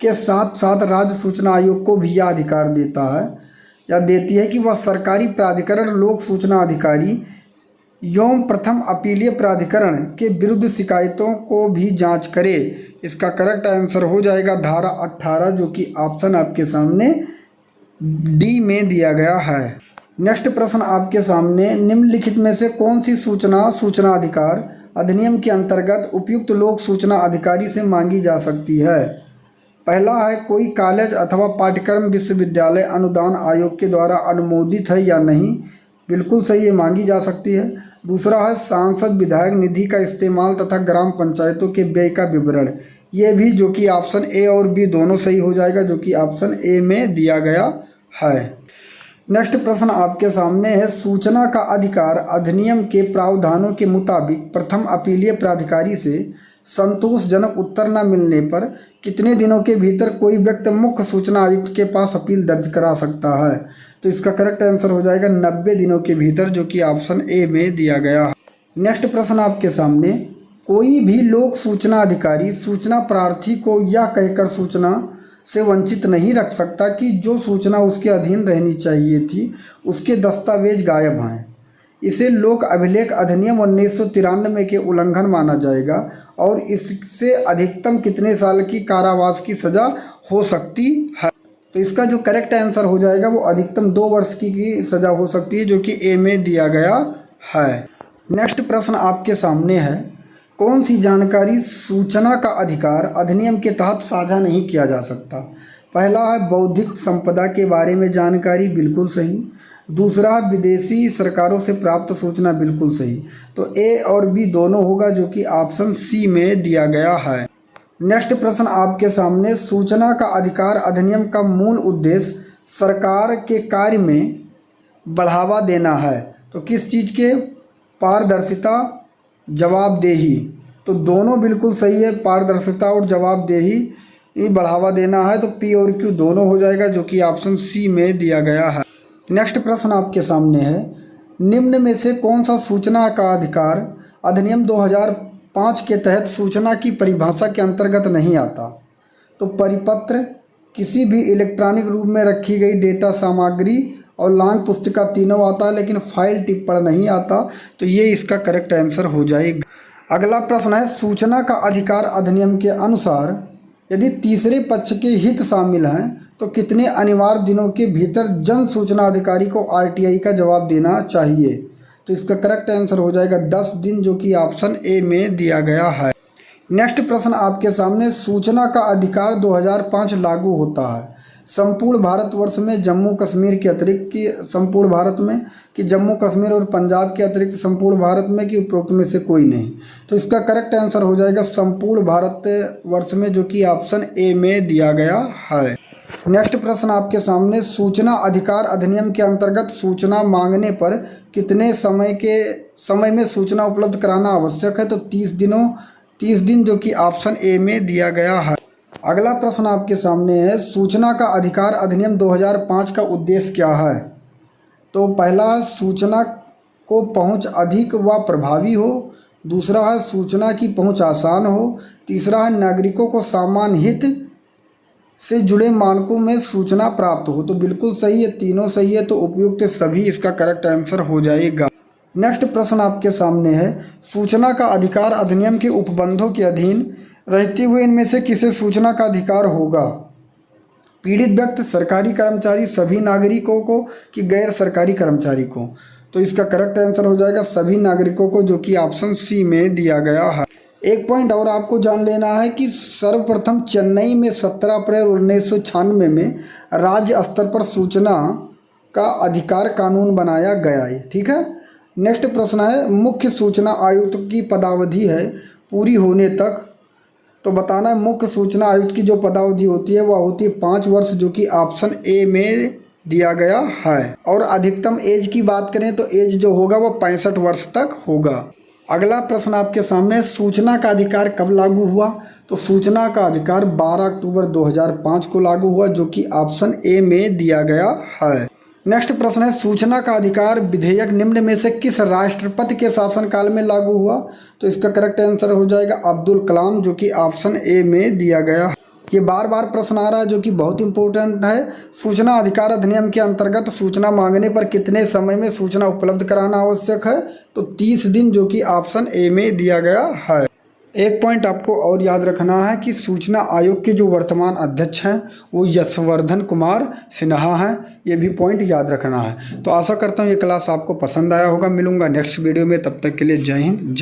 A: के साथ साथ राज्य सूचना आयोग को भी यह अधिकार देता है या देती है कि वह सरकारी प्राधिकरण लोक सूचना अधिकारी एवं प्रथम अपीलीय प्राधिकरण के विरुद्ध शिकायतों को भी जांच करे? इसका करेक्ट आंसर हो जाएगा धारा 18, जो कि ऑप्शन आपके सामने डी में दिया गया है। नेक्स्ट प्रश्न आपके सामने, निम्नलिखित में से कौन सी सूचना अधिकार अधिनियम के अंतर्गत उपयुक्त लोक सूचना अधिकारी से मांगी जा सकती है? पहला है कोई कॉलेज अथवा पाठ्यक्रम विश्वविद्यालय अनुदान आयोग के द्वारा अनुमोदित है या नहीं? बिल्कुल सही है, मांगी जा सकती है। दूसरा है सांसद विधायक निधि का इस्तेमाल तथा ग्राम पंचायतों के व्यय का विवरण, ये भी, जो कि ऑप्शन ए और बी दोनों सही हो जाएगा, जो कि ऑप्शन ए में दिया गया है। नेक्स्ट प्रश्न आपके सामने है, सूचना का अधिकार अधिनियम के प्रावधानों के मुताबिक प्रथम अपीलीय प्राधिकारी से संतोषजनक उत्तर न मिलने पर कितने दिनों के भीतर कोई व्यक्ति मुख्य सूचना आयुक्त के पास अपील दर्ज करा सकता है? तो इसका करेक्ट आंसर हो जाएगा 90 दिनों के भीतर, जो कि ऑप्शन ए में दिया गया है। नेक्स्ट प्रश्न आपके सामने, कोई भी लोक सूचना अधिकारी सूचना प्रार्थी को यह कहकर सूचना से वंचित नहीं रख सकता कि जो सूचना उसके अधीन रहनी चाहिए थी उसके दस्तावेज गायब हैं। इसे लोक अभिलेख अधिनियम 1993 के उल्लंघन माना जाएगा और इससे अधिकतम कितने साल की कारावास की सज़ा हो सकती है? तो इसका जो करेक्ट आंसर हो जाएगा वो अधिकतम 2 वर्ष की सज़ा हो सकती है, जो कि ए में दिया गया है। नेक्स्ट प्रश्न आपके सामने है, कौन सी जानकारी सूचना का अधिकार अधिनियम के तहत साझा नहीं किया जा सकता? पहला है बौद्धिक संपदा के बारे में जानकारी, बिल्कुल सही। दूसरा है विदेशी सरकारों से प्राप्त सूचना, बिल्कुल सही। तो ए और बी दोनों होगा, जो कि ऑप्शन सी में दिया गया है। नेक्स्ट प्रश्न आपके सामने, सूचना का अधिकार अधिनियम का मूल उद्देश्य सरकार के कार्य में बढ़ावा देना है, तो किस चीज़ के? पारदर्शिता, जवाबदेही। तो दोनों बिल्कुल सही है, पारदर्शिता और जवाबदेही बढ़ावा देना है, तो पी और क्यू दोनों हो जाएगा, जो कि ऑप्शन सी में दिया गया है। नेक्स्ट प्रश्न आपके सामने है, निम्न में से कौन सा सूचना का अधिकार अधिनियम 2005 के तहत सूचना की परिभाषा के अंतर्गत नहीं आता? तो परिपत्र, किसी भी इलेक्ट्रॉनिक रूप में रखी गई डेटा सामग्री और लॉन्ग पुस्तिका तीनों आता है, लेकिन फाइल टिप्पण नहीं आता, तो ये इसका करेक्ट आंसर हो जाएगा। अगला प्रश्न है, सूचना का अधिकार अधिनियम के अनुसार यदि तीसरे पक्ष के हित शामिल हैं तो कितने अनिवार्य दिनों के भीतर जन सूचना अधिकारी को आरटीआई का जवाब देना चाहिए? तो इसका करेक्ट आंसर हो जाएगा 10 दिन, जो कि ऑप्शन ए में दिया गया है। नेक्स्ट प्रश्न आपके सामने, सूचना का अधिकार 2005 लागू होता है संपूर्ण भारतवर्ष में जम्मू कश्मीर के अतिरिक्त कि संपूर्ण भारत में, कि जम्मू कश्मीर और पंजाब के अतिरिक्त संपूर्ण भारत में, कि उपरोक्त में से कोई नहीं? तो इसका करेक्ट आंसर हो जाएगा संपूर्ण भारतवर्ष में, जो कि ऑप्शन ए में दिया गया है। नेक्स्ट प्रश्न आपके सामने, सूचना अधिकार अधिनियम के अंतर्गत सूचना मांगने पर कितने समय में सूचना उपलब्ध कराना आवश्यक है? तो 30 दिन, जो कि ऑप्शन ए में दिया गया है। अगला प्रश्न आपके सामने है, सूचना का अधिकार अधिनियम 2005 का उद्देश्य क्या है? तो पहला, सूचना को पहुंच अधिक व प्रभावी हो।
B: दूसरा है सूचना की पहुंच आसान हो, तीसरा है नागरिकों को सामान्य हित से जुड़े मानकों में सूचना प्राप्त हो। तो बिल्कुल सही है, तीनों सही है, तो उपयुक्त सभी इसका करेक्ट आंसर हो जाएगा। नेक्स्ट प्रश्न आपके सामने है, सूचना का अधिकार अधिनियम के उपबंधों के अधीन रहते हुए इनमें से किसे सूचना का अधिकार होगा? पीड़ित व्यक्ति, सरकारी कर्मचारी, सभी नागरिकों को कि गैर सरकारी कर्मचारी को? तो इसका करेक्ट आंसर हो जाएगा सभी नागरिकों को, जो कि ऑप्शन सी में दिया गया है। एक पॉइंट और आपको जान लेना है कि सर्वप्रथम चेन्नई में 17 अप्रैल 1996 में राज्य स्तर पर सूचना का अधिकार कानून बनाया गया है। ठीक है। नेक्स्ट प्रश्न है, मुख्य सूचना आयुक्त की पदावधि है पूरी होने तक, तो बताना है मुख्य सूचना आयुक्त की जो पदावधि होती है वह होती है 5 वर्ष, जो कि ऑप्शन ए में दिया गया है। और अधिकतम एज की बात करें तो एज जो होगा वह 65 वर्ष तक होगा। अगला प्रश्न आपके सामने, सूचना का अधिकार कब लागू हुआ? तो सूचना का अधिकार 12 अक्टूबर 2005 को लागू हुआ, जो कि ऑप्शन ए में दिया गया है। नेक्स्ट प्रश्न है, सूचना का अधिकार विधेयक निम्न में से किस राष्ट्रपति के शासनकाल में लागू हुआ? तो इसका करेक्ट आंसर हो जाएगा अब्दुल कलाम, जो कि ऑप्शन ए में दिया गया है। ये बार बार प्रश्न आ रहा है जो कि बहुत इंपॉर्टेंट है। सूचना अधिकार अधिनियम के अंतर्गत सूचना मांगने पर कितने समय में सूचना उपलब्ध कराना आवश्यक है? तो 30 दिन, जो कि ऑप्शन ए में दिया गया है। एक पॉइंट आपको और याद रखना है कि सूचना आयोग के जो वर्तमान अध्यक्ष हैं वो यशवर्धन कुमार सिन्हा हैं। ये भी पॉइंट याद रखना है। तो आशा करता हूँ ये क्लास आपको पसंद आया होगा। मिलूंगा नेक्स्ट वीडियो में, तब तक के लिए जय हिंद, जय।